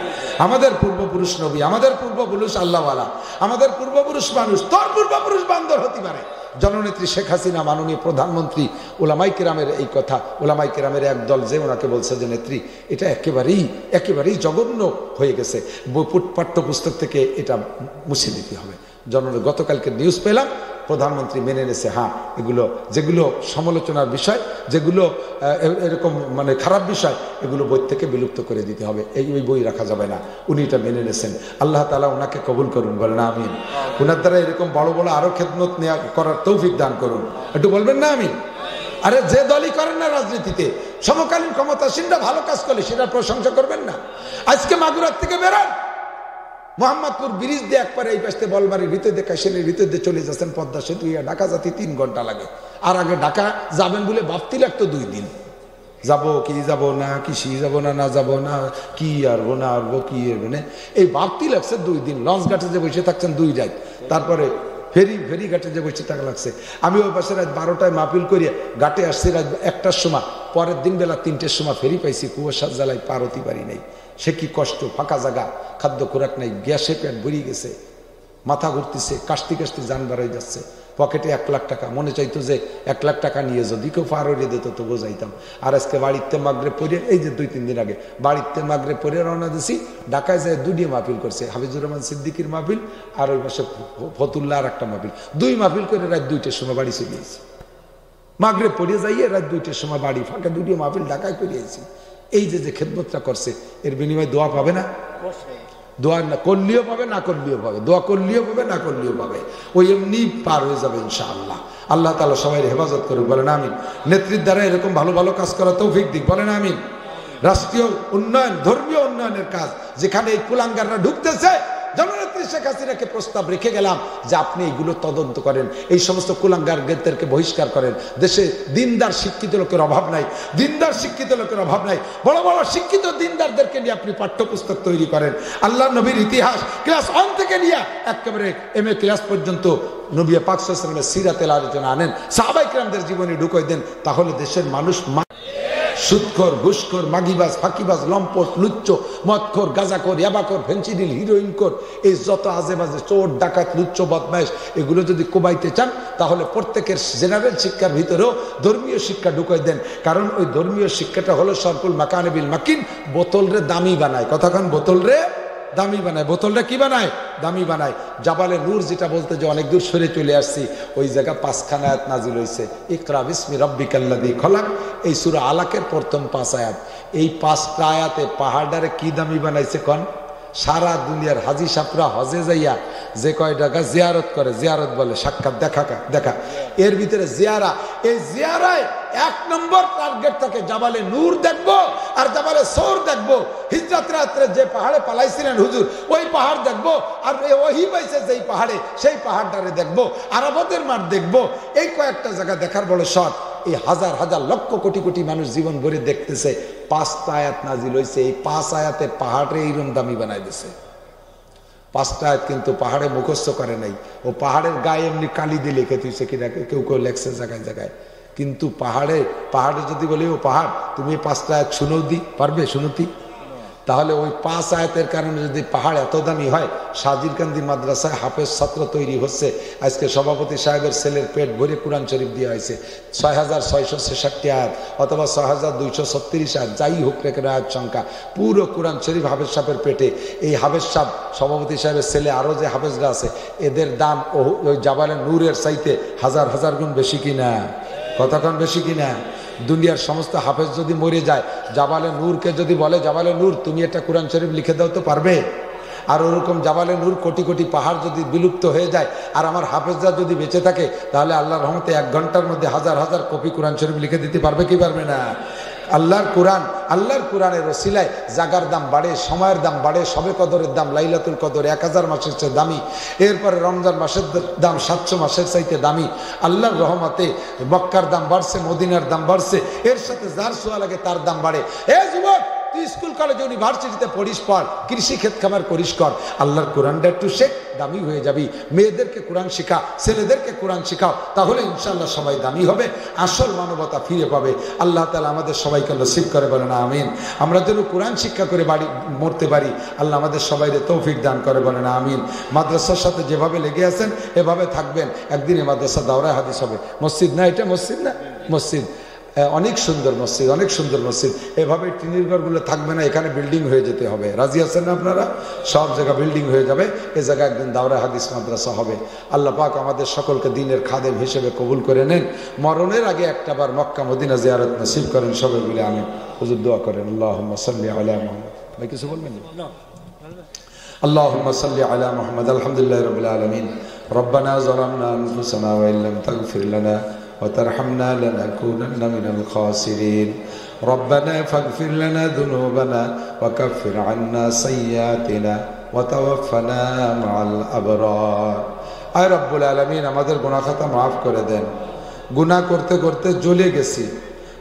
আমাদের পূর্বপুরুষ নবী, আমাদের পূর্বপুরুষ আল্লাহওয়ালা, আমাদের পূর্বপুরুষ মানুষ। তোর পূর্বপুরুষ বান্দর হতে পারে। জননেত্রী শেখ হাসিনা, মাননীয় প্রধানমন্ত্রী, ওলামাই কেরামের এই কথা, ওলামাই কেরামের একদল যে ওনাকে বলছে যে নেত্রী এটা একেবারেই জঘন্য হয়ে গেছে, পাঠ্যপুস্তক থেকে এটা মুছে দিতে হবে। গতকালকে নিউজ পেলাম প্রধানমন্ত্রী মেনে নিয়েছে, হ্যাঁ এগুলো যেগুলো সমালোচনার বিষয়, যেগুলো এরকম মানে খারাপ বিষয়, এগুলো বই থেকে বিলুপ্ত করে দিতে হবে, ওই বই রাখা যাবে না। উনি এটা মেনে নিয়েছেন। আল্লাহ তাআলা ওনাকে কবুল করুন, বলেন আমিন। ওনার দ্বারা এরকম বড় বড় আরো খেদমত নেওয়া করার তৌফিক দান করুন, একটু বলবেন না আমিন? আরে যে দলই করেন না রাজনীতিতে, সমকালীন ক্ষমতাসীনরা ভালো কাজ করলে সেটার প্রশংসা করবেন না? আজকে মাগুরার থেকে বেরান, মোহাম্মদপুর ব্রিজ দিয়ে একবারে এই পাশে বলবাড়ির ভিতর দিয়ে কাশিনের ভিতর দিয়ে চলে যাচ্ছেন পদ্মা সেতু, ঢাকা যাতে 3 ঘন্টা লাগে। আর আগে ঢাকা যাবেন বলে ভাবতে লাগতো 2 দিন, যাবো কি যাব না, কিসি যাব না যাব না, কি আরবো না আরবো, কি আরবো না, এই ভাবতে লাগছে 2 দিন। লঞ্চ ঘাটে যে বসে থাকছেন 2 রাত, তারপরে ফেরি ঘাটে যে বসে থাকা লাগছে। আমি ওই পাশে রাত 12টায় মাহফিল করিয়া ঘাটে আসছি রাত 1টার সময়, পরের দিন বেলা 3টের সময় ফেরি পাইছি, কুয়াশার জ্বালায় পার হতে পারি নাই। সে কি কষ্ট, ফাঁকা জায়গা, খাদ্য খোরাক নাই, গ্যাসে পেট ভরিয়ে গেছে, মাথা ঘুরতেছে, কাশতে কাশতে যান বাড়াই যাচ্ছে। পকেটে 1 লাখ টাকা, মনে চাইতো যে 1 লাখ টাকা নিয়ে যদি কেউ পার হইয়ে দিত তো বোঝাইতাম। আর আজকে বাড়িতে মাগরিব পড়ে, এই যে 2-3 দিন আগে বাড়িতে মাগরিব পড়ে রওনা দিছি, ঢাকায় যায় 2টি মাহফিল করছে, হাফিজুর রহমান সিদ্দিকীর মাহফিল আর ওই পাশে ফতুল্লাহ আর একটা মাহফিল। 2 মাহফিল করে রাত 2টার সময় বাড়ি চলে গেছি। মাগরিব পড়ে যাইয়ে রাত 2টার সময় বাড়ি, ফাঁকা 2টি মাহফিল ঢাকায় করে আইছি। এই যে খেদমতটা করছে, এর বিনিময়ে দোয়া পাবে না? দোয়া না করলেও পাবে, না করলেও পাবে, দোয়া করলেও পাবে, না করলেও পাবে, ওই এমনি পার হয়ে যাবে ইনশাআল্লাহ। আল্লাহ তাআলা সবাই হেফাজত করুক, বলেন আমিন। নেত্রীর দ্বারা এরকম ভালো ভালো কাজ করা তৌফিক দিক, বলেন আমিন। রাষ্ট্রীয় উন্নয়ন, ধর্মীয় উন্নয়নের কাজ যেখানে এই কুলাঙ্গাররা ঢুকতেছে, জননেত্রী শেখ হাসিনাকে প্রস্তাব রেখে গেলাম যে আপনি এগুলো তদন্ত করেন, এই সমস্ত কুলাঙ্গারদেরকে বহিষ্কার করেন। দেশে দিনদার শিক্ষিত লোকের অভাব নাই, দিনদার শিক্ষিত লোকের অভাব নাই। বড় বড় শিক্ষিত দিনদারদেরকে নিয়ে আপনি পাঠ্যপুস্তক তৈরি করেন। আল্লাহ নবীর ইতিহাস ক্লাস 1 থেকে নিয়ে একেবারে MA ক্লাস পর্যন্ত নবী পাক সাল্লাল্লাহু আলাইহি ওয়াসাল্লামের সিরাতের আলোচনা আনেন, সাহাবায়ে কেরামদের জীবনে ঢুকাই দেন, তাহলে দেশের মানুষ সুদখোর, ঘুষখোর, মাগিবাজ, ফাঁকিবাজ, লম্পট, লুচ্চ, মদখোর, গাঁজাখোর, ইয়াবাখোর, ফেন্সিডিল, হিরোইনখোর, এই যত আজেবাজে চোর, ডাকাত, লুচ্চ, বদমাইশ, এগুলো যদি কমাইতে চান তাহলে প্রত্যেকের জেনারেল শিক্ষার ভিতরেও ধর্মীয় শিক্ষা ঢুকাই দেন। কারণ ওই ধর্মীয় শিক্ষাটা হলো সরকুল মাকানে বিল মাকিন, বোতলরে দামি বানায়। কতক্ষণ বোতলরে দামি বানায়, বোতলটা কি বানায়? দামি বানায়। জাবালে নূর যেটা বলতে যে অনেক দূর সরে চলে আসছি, ওই জায়গা 5খানা আয়াত নাজিল হয়েছে। ইকরা বিসমি রাব্বিকাল্লাযী খলাক, এই সূরা আলাকের প্রথম 5 আয়াত। এই 5টা আয়াতে পাহাড়টারে কি দামি বানাইছে কোন? সারা দুনিয়ার হাজি সাপরা হজে যাইয়া যে কয় টাকা জিয়ারত করে, জিয়ারত বলে সাক্ষাৎ দেখা, এর ভিতরে জিয়ারা, এই জিয়ারায় 1 নম্বর টার্গেট থাকে জাবালে নূর দেখবো আর জাবালে সৌর দেখবো। হিজরত রাত্রে যে পাহাড়ে পালাইছিলেন হুজুর, ওই পাহাড় দেখবো, আর ওহি পাইছে যেই পাহাড়ে, সেই পাহাড়টারে দেখবো, আরাফাতের মাঠ দেখবো। এই কয়েকটা জায়গা দেখার বড় শখ। এই হাজার হাজার লক্ষ কোটি কোটি মানুষ জীবন ভরে দেখতেছে। 5টা আয়াত নাজিল হয়েছে, এই 5 আয়াতে পাহাড়ে এইরকম দামি বানাই দিছে। 5টা আয়াত কিন্তু পাহাড়ে মুখস্থ করে নাই, ও পাহাড়ের গায়ে এমনি কালি দিয়ে লিখে দিয়েছে, কিনা কেউ কেউ লেখছে জায়গায় জায়গায়। কিন্তু পাহাড়ে যদি বলি ও পাহাড় তুমি 5টা আয়াত শুনেও পারবে শুনতি? তাহলে ওই 5 আয়াতের কারণে যদি পাহাড় এত দামি হয়, সাজিরকান্দি মাদ্রাসায় হাফেজ ছাত্র তৈরি হচ্ছে। আজকে সভাপতি সাহেবের ছেলের পেট ভরে কোরআন শরীফ দেওয়া হয়েছে। 6666 আয়াত অথবা 6236 আয়াত, যাই হোক রেখে আয়াত সংখ্যা, পুরো কোরআন শরীফ হাফেজ সাহেবের পেটে। এই হাফেজ সাহেব, সভাপতি সাহেবের ছেলে, আরও যে হাফেজরা আছে, এদের দাম ওই জাবালে নূরের চাইতে হাজার হাজার গুণ বেশি কিনা? কতক্ষণ বেশি কিনা? দুনিয়ার সমস্ত হাফেজ যদি মরে যায়, জাবালে নূরকে যদি বলে জাবালে নূর তুমি একটা কোরআন শরীফ লিখে দাও, তো পারবে? আর ওরকম জাবালে নূর কোটি কোটি পাহাড় যদি বিলুপ্ত হয়ে যায়, আর আমার হাফেজরা যদি বেঁচে থাকে, তাহলে আল্লাহর রহমতে 1 ঘন্টার মধ্যে হাজার হাজার কপি কোরআন শরীফ লিখে দিতে পারবে কি পারবে না? আল্লাহর কোরআনের ওসিলায় জাগার দাম বাড়ে, সময়ের দাম বাড়ে, শবে কদরের দাম, লাইলাতুল কদর 1000 মাসের চেয়ে দামি, এরপরে রমজান মাসের দাম 700 মাসের চাইতে দামি। আল্লাহর রহমতে মক্কার দাম বাড়ছে, মদিনার দাম বাড়ছে, এর সাথে যার সোয়া লাগে তার দাম বাড়ে। এ যুবক, তুই স্কুল কলেজ ইউনিভার্সিটিতে পড়িস, পড়, কৃষি ক্ষেত খামার করিস, কর, আল্লাহর কোরআনটা একটু শেখ, দামি হয়ে যাবি। মেয়েদেরকে কোরআন শেখাও, ছেলেদেরকে কোরআন শেখাও, তাহলে ইনশাআল্লাহ সবাই দামি হবে, আসল মানবতা ফিরে পাবে। আল্লাহ তাআলা আমাদের সবাইকে নসিব করে বলেন আমিন। আমরা যেন কোরআন শিক্ষা করে বাড়ি মরতে পারি, আল্লাহ আমাদের সবাইকে তৌফিক দান করে বলেন আমিন। মাদ্রাসার সাথে যেভাবে লেগে আছেন এভাবে থাকবেন, একদিন এই মাদ্রাসা দাওরায়ে হাদিস হবে। মসজিদ না এটা, মসজিদ না, মসজিদ, অনেক সুন্দর মসজিদ, অনেক সুন্দর মসজিদ। এভাবে টিনের ঘরগুলো থাকবে না, এখানে বিল্ডিং হয়ে যেতে হবে। রাজি আছেন না আপনারা? সব জায়গা বিল্ডিং হয়ে যাবে, এ জায়গায় একদিন দাওরায়ে হাদিস মাদ্রাসা হবে। আল্লাহ পাক আমাদের সকলকে দ্বীনের খাদেম হিসেবে কবুল করে নেন। মরণের আগে একটাবার মক্কা মদিনা জিয়ারত নসিব করেন সবাই মিলে আমিন। হুজুর দোয়া করেন। আল্লাহুম্মা সাল্লি আলা মুহাম্মদ। ভাই কিছু বলবেন না? আল্লাহুম্মা সাল্লি আলা মুহাম্মদ। আলহামদুলিল্লাহি রাব্বিল আলামিন। রব্বানা যালামনা আনফুসানা ওয়া ইল্লাম তাগফির লানা وترحمنا لنكونن من الخاسرين ربنا فاغفر لنا ذنوبنا وكفر عنا سيئاتنا وتوفنا مع الأبرار। আয় রব্বুল আলামিন আমাদের গুনাহ খাতা মাফ করে দেন। গুনাহ করতে করতে জ্বলে গেছি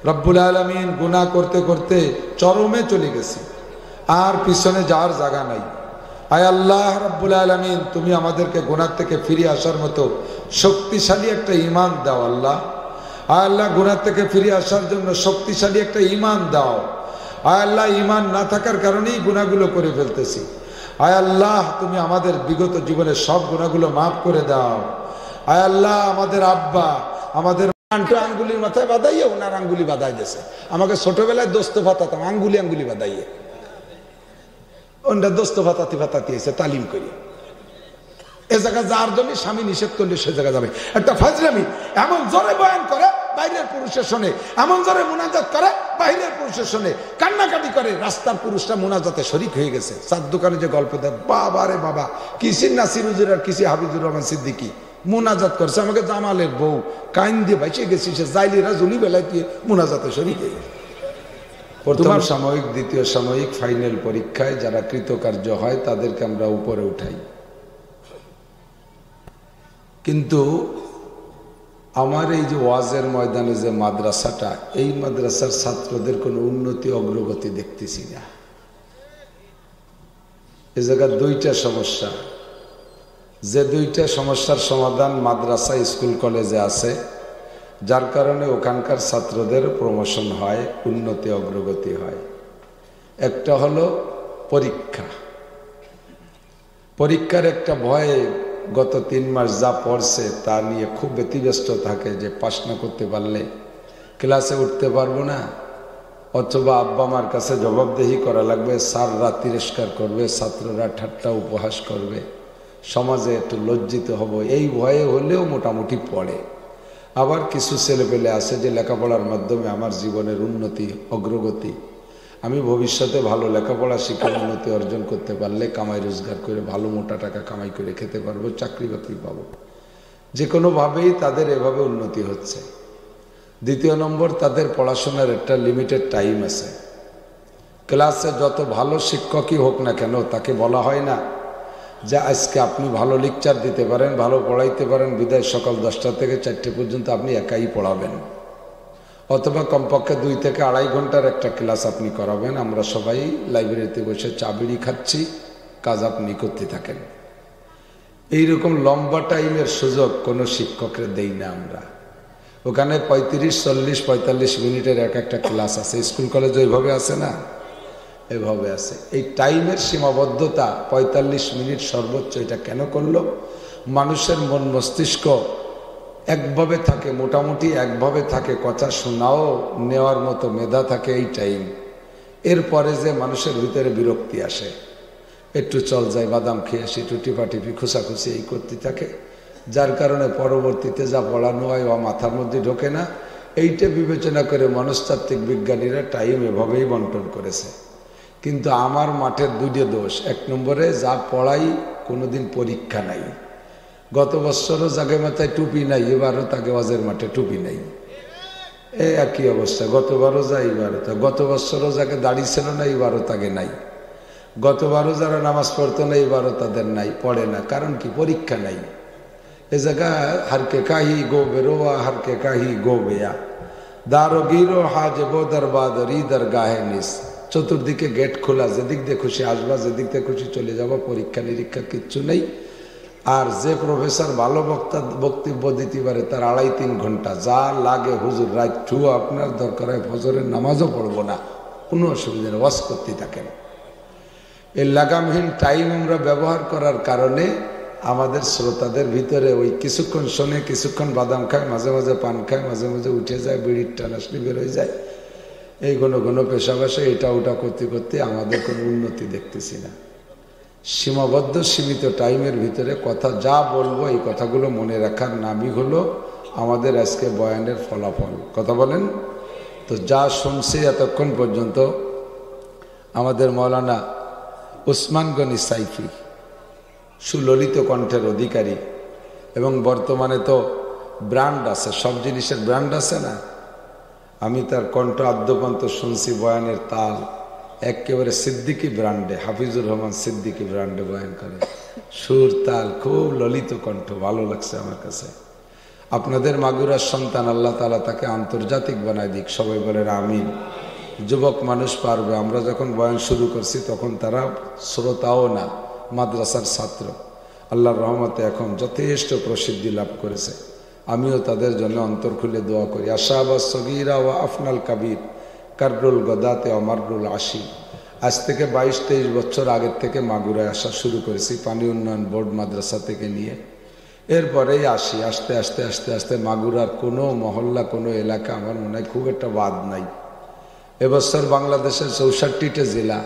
রব্বুল আলামিন, গুনাহ করতে করতে চরমে চলে গেছি, আর পিছনে যাওয়ার জায়গা নাই। আয় আল্লাহ রব্বুল আলামিন, তুমি আমাদেরকে গুনাহ থেকে ফিরে আসার মতো শক্তিশালী একটা ঈমান দাও আল্লাহ। আয় আল্লাহ, গুনাহ থেকে ফিরে আসার জন্য শক্তিশালী একটা ঈমান দাও। আয় আল্লাহ, ঈমান না থাকার কারণেই গুনাহগুলো করে ফেলতেছি। আয় আল্লাহ, তুমি আমাদের বিগত জীবনের সব গুনাহগুলো মাফ করে দাও। আয় আল্লাহ, আমাদের আব্বা আমাদের আঙ্গুলির মাথায় বাঁধাইয়ে ওনার আঙ্গুলি বাঁধাই দিয়েছে। আমাকে ছোটবেলায় দোস্ত ফাতাতাম, আঙ্গুলি আঙ্গুলি বাঁধাইয়ে, ওনটা দোস্ত ফাতাতি ফাতাতি এসে তালিম করি। এ জায়গা যার জন্য স্বামী নিষেধ করলে সে জায়গা যাবে। একটা ফাজলামি, এমন জোরে বয়ান করে বাইরের পুরুষের শোনে, এমন জোরে মুনাজাত করে বাইরের পুরুষের শোনে, কান্নাকাটি করে, রাস্তার পুরুষরা মুনাজাতে শরিক হয়ে গেছে। চার দোকানে যে গল্প দেয়, বাবা রে বাবা, কিসি নাসির হুজুর আর কিসি হাফিজুর রহমান সিদ্দিকী মুনাজাত করছে, আমাকে জামালের বউ কাইন দিয়ে বাইচে গেছি, সে জাইলিরা জুলি বেলায় দিয়ে মুনাজাতে শরিক হয়ে গেছে। প্রথম সাময়িক, দ্বিতীয় সাময়িক, ফাইনাল পরীক্ষায় যারা কৃতকার্য হয় তাদেরকে আমরা উপরে উঠাই। কিন্তু আমার এই যে ওয়াজের ময়দানে যে মাদ্রাসাটা, এই মাদ্রাসার ছাত্রদের কোনো উন্নতি অগ্রগতি দেখতেছি না। এ জায়গায় দুইটা সমস্যা, যে দুইটা সমস্যার সমাধান মাদ্রাসা স্কুল কলেজে আছে, যার কারণে ওখানকার ছাত্রদের প্রমোশন হয়, উন্নতি অগ্রগতি হয়। একটা হলো পরীক্ষা। পরীক্ষার একটা ভয়ে গত 3 মাস যা পড়ছে তা নিয়ে খুব ব্যতিব্যস্ত থাকে, যে পাস না করতে পারলে ক্লাসে উঠতে পারবো না, অথবা আব্বা মার কাছে জবাবদেহি করা লাগবে, স্যাররা তিরস্কার করবে, ছাত্ররা ঠাট্টা উপহাস করবে, সমাজে একটু লজ্জিত হব, এই ভয়ে হলেও মোটামুটি পড়ে। আবার কিছু ছেলেপেলে আছে যে লেখাপড়ার মাধ্যমে আমার জীবনের উন্নতি অগ্রগতি, আমি ভবিষ্যতে ভালো লেখাপড়া শিক্ষা উন্নতি অর্জন করতে পারলে কামাই রোজগার করে ভালো মোটা টাকা কামাই করে খেতে পারবো, চাকরি বাকরি পাবো, যে কোনোভাবেই তাদের এভাবে উন্নতি হচ্ছে। দ্বিতীয় নম্বর, তাদের পড়াশোনার একটা লিমিটেড টাইম আছে। ক্লাসে যত ভালো শিক্ষকই হোক না কেন, তাকে বলা হয় না যে আজকে আপনি ভালো লেকচার দিতে পারেন, ভালো পড়াইতে পারেন, বিদায় সকাল 10টা থেকে 4টে পর্যন্ত আপনি একাই পড়াবেন, অথবা কমপক্ষে 2 থেকে 2.5 ঘন্টার একটা ক্লাস আপনি করাবেন, আমরা সবাই লাইব্রেরিতে বসে চা বিড়ি খাচ্ছি, কাজ আপনি করতে থাকেন। এইরকম লম্বা টাইমের সুযোগ কোনো শিক্ষকের দেই না আমরা। ওখানে 35, 40, 45 মিনিটের একটা ক্লাস আছে। স্কুল কলেজ ওইভাবে আছে না? এভাবে আছে। এই টাইমের সীমাবদ্ধতা 45 মিনিট সর্বোচ্চ। এটা কেন করলো? মানুষের মন মস্তিষ্ক একভাবে থাকে, মোটামুটি একভাবে থাকে, কথা শোনাও নেওয়ার মতো মেধা থাকে এই টাইম। এরপরে যে মানুষের ভিতরে বিরক্তি আসে, একটু চল যাই বাদাম খেয়ে আসি, একটু টিপাটিপি খোঁচাখুচি এই করতে থাকে, যার কারণে পরবর্তীতে যা পড়ানো হয় ও মাথার মধ্যে ঢোকে না। এইটা বিবেচনা করে মনস্তাত্ত্বিক বিজ্ঞানীরা টাইম এভাবেই বন্টন করেছে। কিন্তু আমার মাঠের 2টা দোষ। 1 নম্বরে যা পড়াই কোনোদিন পরীক্ষা নাই। গত বছরও জাগে মাথায় টুপি নাই, এবারও তাকে ওয়াজের মাঠে টুপি নাই, এই একই অবস্থা। গতবারও যা এবারও তা, গত বছরও যাকে দাড়ি ছিল না এবারও তাকে নাই, গতবারও যারা নামাজ পড়তো না এবারও তাদের নাই, পড়ে না। কারণ কি? পরীক্ষা নাই। এ জায়গা হারকে কাহি গো বেরোয়া, হারকে কাহি গো বেয়া, দারো গিরো হাজবো দরবাদরি দরগাহে নিস, চতুর্দিকে গেট খোলা, যেদিক দিয়ে খুশি আসবা, যেদিক দিয়ে খুশি চলে যাবা, পরীক্ষা নিরীক্ষা কিচ্ছু নেই। আর যে প্রফেসর ভালো বক্তব্য দিতে পারে তার 2.5-3 ঘন্টা, যা লাগে হুজুর রাত ছুয়া আপনার দরকার হয় ফজরের নামাজও পড়বো না, কোনো অসুবিধা নেই, ওয়াজ করতেই থাকেন। এই লাগামহীন টাইম আমরা ব্যবহার করার কারণে আমাদের শ্রোতাদের ভিতরে ওই কিছুক্ষণ শোনে, কিছুক্ষণ বাদাম খায়, মাঝে মাঝে পান খায়, মাঝে মাঝে উঠে যায়, বিড়ির টানাসনি বের হয়ে যায়, এই ঘন ঘন পেশা বাসা এটা ওটা করতে করতে আমাদের কোনো উন্নতি দেখতেছি না। সীমাবদ্ধ সীমিত টাইমের ভিতরে কথা যা বলবো এই কথাগুলো মনে রাখার নামই হলো আমাদের আজকে বয়ানের ফলাফল। কথা বলেন তো। যা শুনছি এতক্ষণ পর্যন্ত আমাদের মৌলানা উসমান গনি সাইফি সুললিত কণ্ঠের অধিকারী, এবং বর্তমানে তো ব্র্যান্ড আছে, সব জিনিসের ব্র্যান্ড আছে না। আমি তার কণ্ঠ আদ্যপান্ত শুনছি, বয়ানের তাল একেবারে সিদ্দিকি ব্র্যান্ডে, হাফিজুর রহমান সিদ্দিকি ব্র্যান্ডে বয়ান করে, সুর তাল খুব ললিত কণ্ঠ, ভালো লাগছে আমার কাছে। আপনাদের মাগুরার সন্তান আল্লাহ তাআলা তাকে আন্তর্জাতিক বানায় দিক, সবাই বলেন আমিন। যুবক মানুষ পারবে। আমরা যখন বয়ান শুরু করছি তখন তারা শ্রোতাও না, মাদ্রাসার ছাত্র, আল্লাহর রহমতে এখন যথেষ্ট প্রসিদ্ধি লাভ করেছে। আমিও তাদের জন্য অন্তর খুলে দোয়া করি। আশাবা সগীরা ওয়া আফনাল কাবির কাররুল গদাতে অমারুল আশি। আজ থেকে 22-23 বছর আগের থেকে মাগুরায় আসা শুরু করেছি, পানি উন্নয়ন বোর্ড মাদ্রাসা থেকে নিয়ে। এরপরেই আসি, আস্তে আস্তে আস্তে আস্তে মাগুরার কোনো মহল্লা, কোনো এলাকা আমার মনে হয় খুব একটা বাদ নাই। এবছর বাংলাদেশের 64টা জেলা,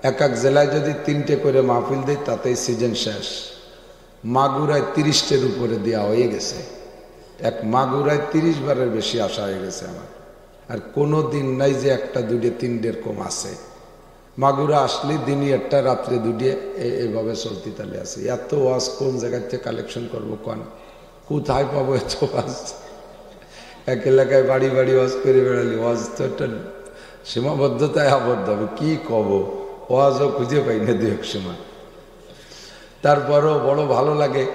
এক এক জেলায় যদি 3টে করে মাহফিল দেয় তাতেই সিজন শেষ। মাগুরায় 30টের উপরে দেওয়া হয়ে গেছে। এক মাগুরায় 30 বারের বেশি আসা হয়ে গেছে আমার। আর কোনো দিন নাই যে 1টা 2টে 3টের কম আছে। মাগুরা আসলে দিনই 1টা, রাত্রে 2টে, এভাবে চলতি তালে আছে। এত ওয়াজ কোন জায়গার থেকে কালেকশন করবো, কোন কোথায় পাবো এত ওয়াজ? এক এলাকায় বাড়ি বাড়ি ওয়াজ করে বেড়ালি, ওয়াজ তো একটা সীমাবদ্ধতায় আবদ্ধ হবে। কি কব, ওয়াজও খুঁজে পাই না দু এক সময়। তারপরও বড় ভালো লাগে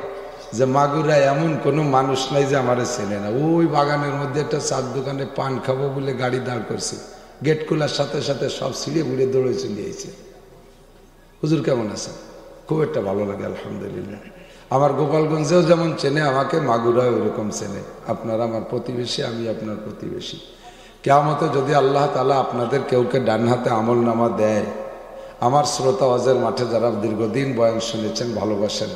যে মাগুরায় এমন কোনো মানুষ নাই যে আমারে চেনে না। ওই বাগানের মধ্যে একটা চার দোকানে পান খাবো বলে গাড়ি দাঁড় করছি, গেট খোলার সাথে সাথে সব ছিঁড়ে ঘুরে দৌড়ে চলে এসেছে। হুজুর কেমন আছে? খুব একটা ভালো লাগে আলহামদুলিল্লাহ। আমার গোপালগঞ্জেও যেমন চেনে আমাকে, মাগুরায় ওইরকম চেনে। আপনারা আমার প্রতিবেশী, আমি আপনার প্রতিবেশী। কিয়ামতে যদি আল্লাহ তাআলা আপনাদের কেউকে ডান হাতে আমল নামা দেয়, আমার শ্রোতা ওয়াজের মাঠে যারা দীর্ঘদিন বয়ান শুনেছেন, ভালোবাসেন,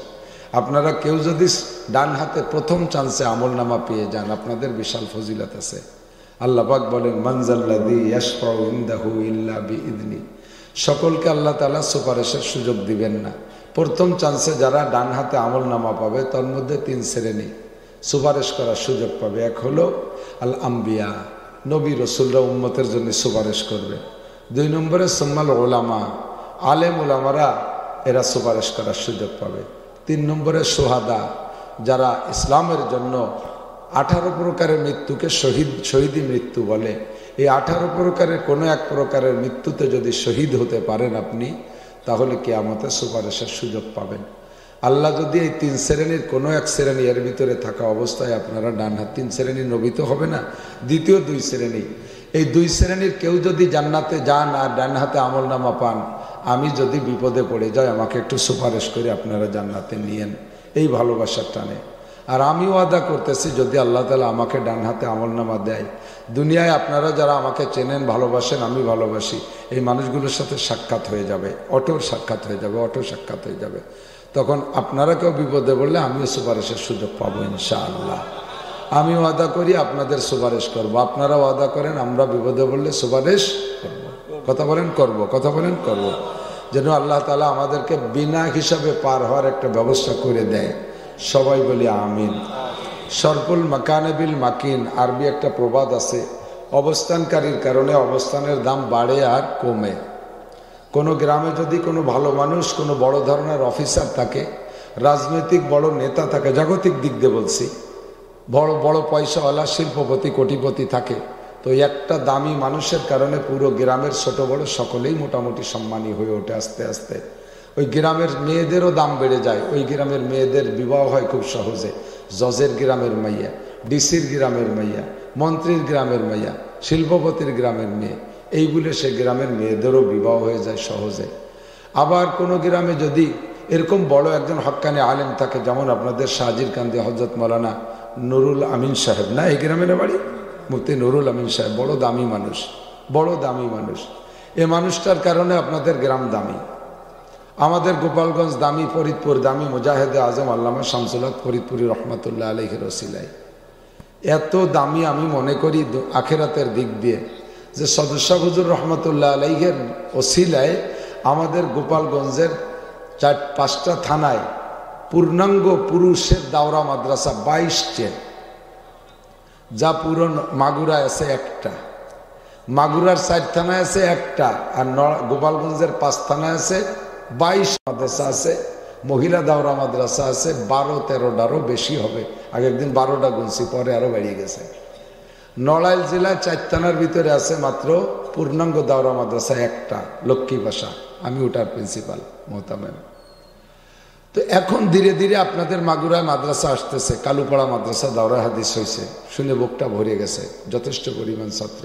আপনারা কেউ যদি ডান হাতে প্রথম চান্সে আমল নামা পেয়ে যান, আপনাদের বিশাল ফজিলত আছে। আল্লাহ পাক বলেন, মানজাল্লাযী ইয়াশফাউ ইনদাহু ইল্লা বিইذনি। সকলকে আল্লাহ তাআলা সুপারিশের সুযোগ দিবেন না। প্রথম চান্সে যারা ডান হাতে আমল নামা পাবে তার মধ্যে 3 শ্রেণী সুপারিশ করার সুযোগ পাবে। এক হলো আল আম্বিয়া, নবী রসুলরা উম্মতের জন্য সুপারিশ করবে। 2 নম্বরে সুম্মাল উলামা, আলেম উলামারা এরা সুপারিশ করার সুযোগ পাবে। 3 নম্বরে সোহাদা, যারা ইসলামের জন্য 18 প্রকারের মৃত্যুকে শহীদি মৃত্যু বলে। এই 18 প্রকারের কোনো এক প্রকারের মৃত্যুতে যদি শহীদ হতে পারেন আপনি, তাহলে কিয়ামতে সুপারিশের সুযোগ পাবেন। আল্লাহ যদি এই 3 শ্রেণীর কোনো এক শ্রেণী এর ভিতরে থাকা অবস্থায় আপনারা ডান হাত, 3 শ্রেণী নবী তো হবে না, দ্বিতীয় 2 শ্রেণী, এই 2 শ্রেণীর কেউ যদি জান্নাতে যান আর ডান হাতে আমল নামা পান, আমি যদি বিপদে পড়ে যাই আমাকে একটু সুপারিশ করে আপনারা জান্নাতে নিয়েন, এই ভালোবাসার টানে। আর আমি ওয়াদা করতেছি, যদি আল্লাহ তাআলা আমাকে ডান হাতে আমল নামা দেয়, দুনিয়ায় আপনারা যারা আমাকে চেনেন, ভালোবাসেন, আমি ভালোবাসি, এই মানুষগুলোর সাথে সাক্ষাৎ হয়ে যাবে, অটো সাক্ষাৎ হয়ে যাবে, অটো সাক্ষাৎ হয়ে যাবে। তখন আপনারা কেউ বিপদে পড়লে আমিও সুপারিশের সুযোগ পাবো ইনশাআল্লাহ। আমি ওয়াদা করি আপনাদের সুপারিশ করব, আপনারা ওয়াদা করেন আমরা বিপদে পড়লে সুপারিশ করব। কথা বলেন করব, কথা বলেন করব, যেন আল্লাহ তাআলা আমাদেরকে বিনা হিসাবে পার হওয়ার একটা ব্যবস্থা করে দেয়। সবাই বলি আমিন। সরকুল মাকানে বিল মাকিন, আরবি একটা প্রবাদ আছে, অবস্থানকারীর কারণে অবস্থানের দাম বাড়ে আর কমে। কোনো গ্রামে যদি কোনো ভালো মানুষ, কোনো বড় ধরনের অফিসার থাকে, রাজনৈতিক বড় নেতা থাকে, জাগতিক দিক দিয়ে বলছি, বড় বড় পয়সাওয়ালা শিল্পপতি কোটিপতি থাকে, তো একটা দামি মানুষের কারণে পুরো গ্রামের ছোট বড় সকলেই মোটামুটি সম্মানী হয়ে ওঠে। আস্তে আস্তে ওই গ্রামের মেয়েদেরও দাম বেড়ে যায়। ওই গ্রামের মেয়েদের বিবাহ হয় খুব সহজে। জজের গ্রামের মাইয়া, ডিসির গ্রামের মাইয়া, মন্ত্রীর গ্রামের মাইয়া, শিল্পপতির গ্রামের মেয়ে, এই বলে সে গ্রামের মেয়েদেরও বিবাহ হয়ে যায় সহজে। আবার কোনো গ্রামে যদি এরকম বড় একজন হক্কানি আলেম থাকে, যেমন আপনাদের শাহজির কান্দি হযরত মাওলানা নুরুল আমিন সাহেব, না এই গ্রামের বাড়ি, মুফতি নুরুল আমিন সাহেব, বড় দামি মানুষ, বড় দামি মানুষ। এই মানুষটার কারণে আপনাদের গ্রাম দামি, আমাদের গোপালগঞ্জ দামি, ফরিদপুর দামি, মুজাহিদে আজম আল্লামা শামসুল হক ফরিদপুরি রহমতুল্লাহ আলাইহির ওসিলায় এত দামি আমি মনে করি আখিরাতের দিক দিয়ে, যে সদস্য হুজুর রহমতুল্লাহ আলাইহির ওসিলায় আমাদের গোপালগঞ্জের 4-5টা থানায় পূর্ণাঙ্গ পুরুষের দাওরা মাদ্রাসা 22টে, যা পুরো মাগুরায় আছে একটা, মাগুরার 4 থানায় আছে একটা, আর গোপালগঞ্জের 5 থানায় আছে 22 মাদ্রাসা আছে, মহিলা দাওরা মাদ্রাসা আছে 12-13টারও বেশি হবে। আগে একদিন 12টা গুনছি, পরে আরো বেরিয়ে গেছে। নড়াইল জেলায় 4 থানার ভিতরে আছে মাত্র পূর্ণাঙ্গ দাওরা মাদ্রাসা একটা, লক্ষ্মী ভাষা, আমি ওটার প্রিন্সিপাল মোহতামেম। তো এখন ধীরে ধীরে আপনাদের মাগুরায় মাদ্রাসা আসতেছে, কালুপাড়া মাদ্রাসা দাওরা হাদিস হয়েছে, শুনে বুকটা ভরে গেছে, যথেষ্ট পরিমাণ ছাত্র।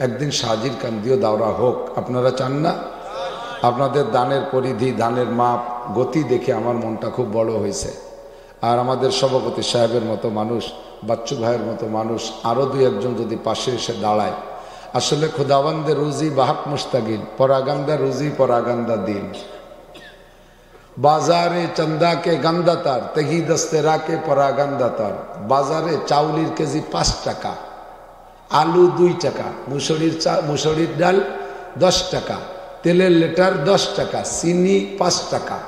একদিন শাহজির কান্দিও দাওরা হোক, আপনারা চান না? আপনাদের দানের পরিধি, দানের মাপ, গতি দেখে আমার মনটা খুব বড় হয়েছে। আর আমাদের সভাপতি সাহেবের মতো মানুষ, বাচ্চু ভাইয়ের মতো মানুষ, আরও 2-1জন যদি পাশে এসে দাঁড়ায়, আসলে খুদাবন্দে রুজি বাহাক মুস্তাগিল, পরাগান্দা রুজি পরাগান্দা দিল, বাজারে চন্দা কে গান্দা তার, তেহি দস্তেরা কে পরাগান্দা তার। বাজারে চাউলির কেজি 5 টাকা, আলু 2 টাকা, মুসুরির ডাল 10 টাকা, তেলের লিটার 10 টাকা, চিনি 5 টাকা।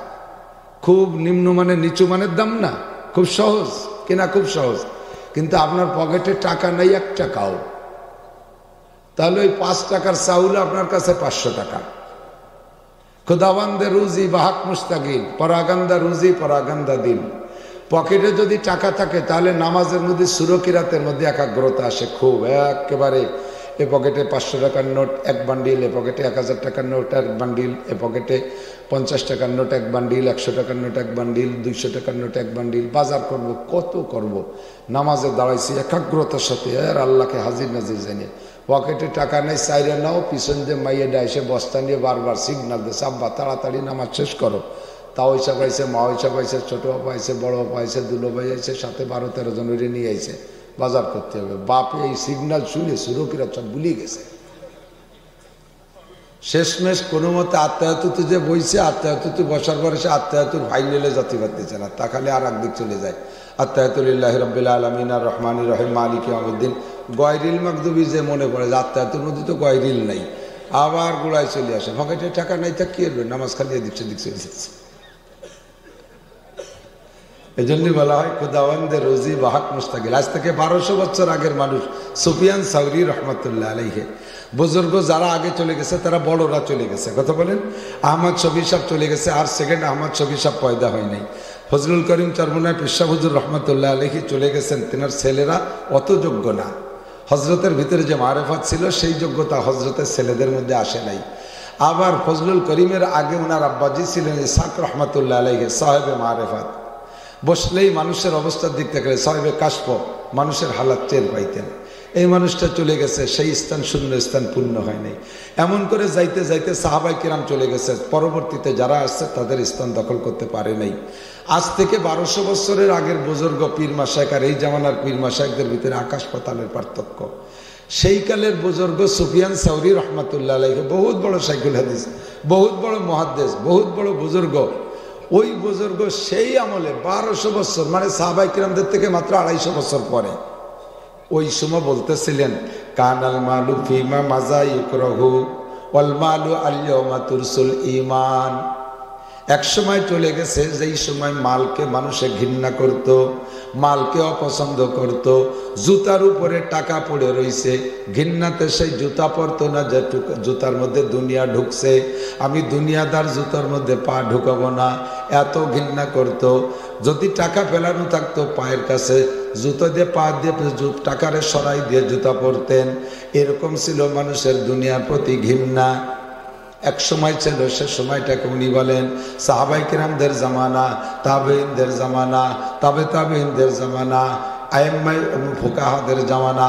খুব নিম্নমানের, নিচু মানের দাম না, খুব সহজ কিনা, খুব সহজ। কিন্তু আপনার পকেটে টাকা নেই 1 টাকাও, তাহলে ওই 5 টাকার চাউল আপনার কাছে 500 টাকা। খুদাবন্দে রুজি বাহাক মুস্তাগিল, পরাগান্দা রুজি পরাগান্দা দিন। পকেটে যদি টাকা থাকে তাহলে নামাজের মধ্যে সুরকিরাতের মধ্যে একাগ্রতা আসে খুব, একেবারে। এ পকেটে 500 টাকার নোট 1 বান্ডিল, এ পকেটে 1000 টাকার নোট 1 বান্ডিল, এ পকেটে 50 টাকার নোট 1 বান্ডিল, 100 টাকার নোট 1 বান্ডিল, 200 টাকার নোট 1 বান্ডিল। বাজার করব, কত করব, নামাজে দাঁড়াইছি একাগ্রতার সাথে, আর আল্লাহকে হাজির নাজির জানিয়ে। পকেটে টাকা নেই, চাইরে নাও, পিছন দিয়ে মাইয়েডা এসে বস্তা নিয়ে বারবার সিগনাল দিয়েছে, আব্বা তাড়াতাড়ি নামাজ শেষ করো। তাও হিসাব আইসে, মা হিসাব আইসে, ছোট বাবা আইসে, বড় বাবা আইসে, দুলো ভাই আইসে, সাথে 12-13 জন ওরে নিয়ে আইসে, বাজার করতে হবে। বাপে এই সিগনাল শুনে সুরকিরা সব ভুলিয়ে গেছে। শেষমেশ কোনো মতে আত্মায়াতুতে যে বইছে, আত্মায়াতুতে বসার পরে সে আত্মায়াতুর ফাইনালে যাতে পারতেছে না, তা খালি আর একদিক চলে যায়। আত্মায়াতুলিল্লাহি রাব্বিল আলামিন আর রহমানির রহিম মালিক ইয়াউমিদ্দিন। গয়রিল মাগদুবি যে মনে পড়ে যে আত্মায়াতুর মধ্যে তো গয়রিল নাই, আবার গোড়ায় চলে আসে। পকেটে টাকা নাই, তা কি করবে, নামাজ খালি এদিক সেদিক চলে যাচ্ছে। এই জন্যই বলা হয় খুদাওয়ান্দে রোজি বাহাক মুস্তাগিল। আজ থেকে 1200 বছর আগের মানুষ সুফিয়ান সাউরি রহমতুল্লাহ আলাইহি, বুজুর্গ যারা আগে চলে গেছে তারা বড়রা চলে গেছে, কথা বলেন। আহমদ শফি সাহেব চলে গেছে, আর সেকেন্ড আহমদ শফি সাহেব পয়দা হয় নাই। ফজলুল করিম চরমনায় পেশা হুজুর রহমতুল্লাহ আলাইহি চলে গেছেন, তেনার ছেলেরা অত যোগ্য না। হজরতের ভিতরে যে মারেফাত ছিল সেই যোগ্যতা হজরতের ছেলেদের মধ্যে আসে নাই। আবার ফজলুল করিমের আগে ওনার আব্বাজি ছিলেন ইসহাক রহমতুল্লাহ আলাইহি, সাহেবে মারেফাত। বসলেই মানুষের অবস্থার দিক থেকে সাহেবে কাশফ, মানুষের হালাত টের পাইতেন। এই মানুষটা চলে গেছে, সেই স্থান শূন্য, স্থান পূর্ণ হয় নাই। এমন করে যাইতে যাইতে সাহাবাই কিরাম চলে গেছে, পরবর্তীতে যারা আসছে তাদের স্থান দখল করতে পারে নাই। আজ থেকে 1200 বছরের আগের বুজুর্গ পীর মাশায়েখ আর এই জামানার পীর মাশায়েখদের ভিতরে আকাশ পাতালের পার্থক্য। সেই কালের বুজুর্গ সুফিয়ান সাউরি রহমতুল্লাহ আলাইহি, বহুত বড় শাইখুল হাদিস, বহুত বড় মুহাদ্দিস, বহুত বড় বুজুর্গ। ওই বুজুর্গ সেই আমলে 1200 বছর, মানে সাহাবায়ে কিরামদের থেকে মাত্র 250 বছর পরে, ওই সময় বলতেছিলেন কানাল মালু ফিমা মাজা ইকরাহু ওয়াল মালু আল-ইয়াওমা তুরসুল ঈমান। এক সময় চলে গেছে যেই সময় মালকে মানুষে ঘৃণা করত, মালকে অপছন্দ করত। জুতার উপরে টাকা পড়ে রইছে, ঘৃণাতে সেই জুতা পরতো না, যে জুতার মধ্যে দুনিয়া ঢুকছে, আমি দুনিয়াদার জুতার মধ্যে পা ঢুকাবো না, এত ঘৃণা করত। যদি টাকা ফেলানো থাকতো পায়ের কাছে, জুতো দিয়ে পা দিয়ে টাকারে সরাই দিয়ে জুতা পরতেন। এরকম ছিল মানুষের দুনিয়ার প্রতি ঘৃণা। এক সময় ছিল, সে সময়টাকে উনি বলেন সাহাবায়ে কিরামদের জামানা, তাবেঈনদের জামানা, তাবেঈনদের জামানা, আইম্মায়ে ফুকাহাদের জামানা,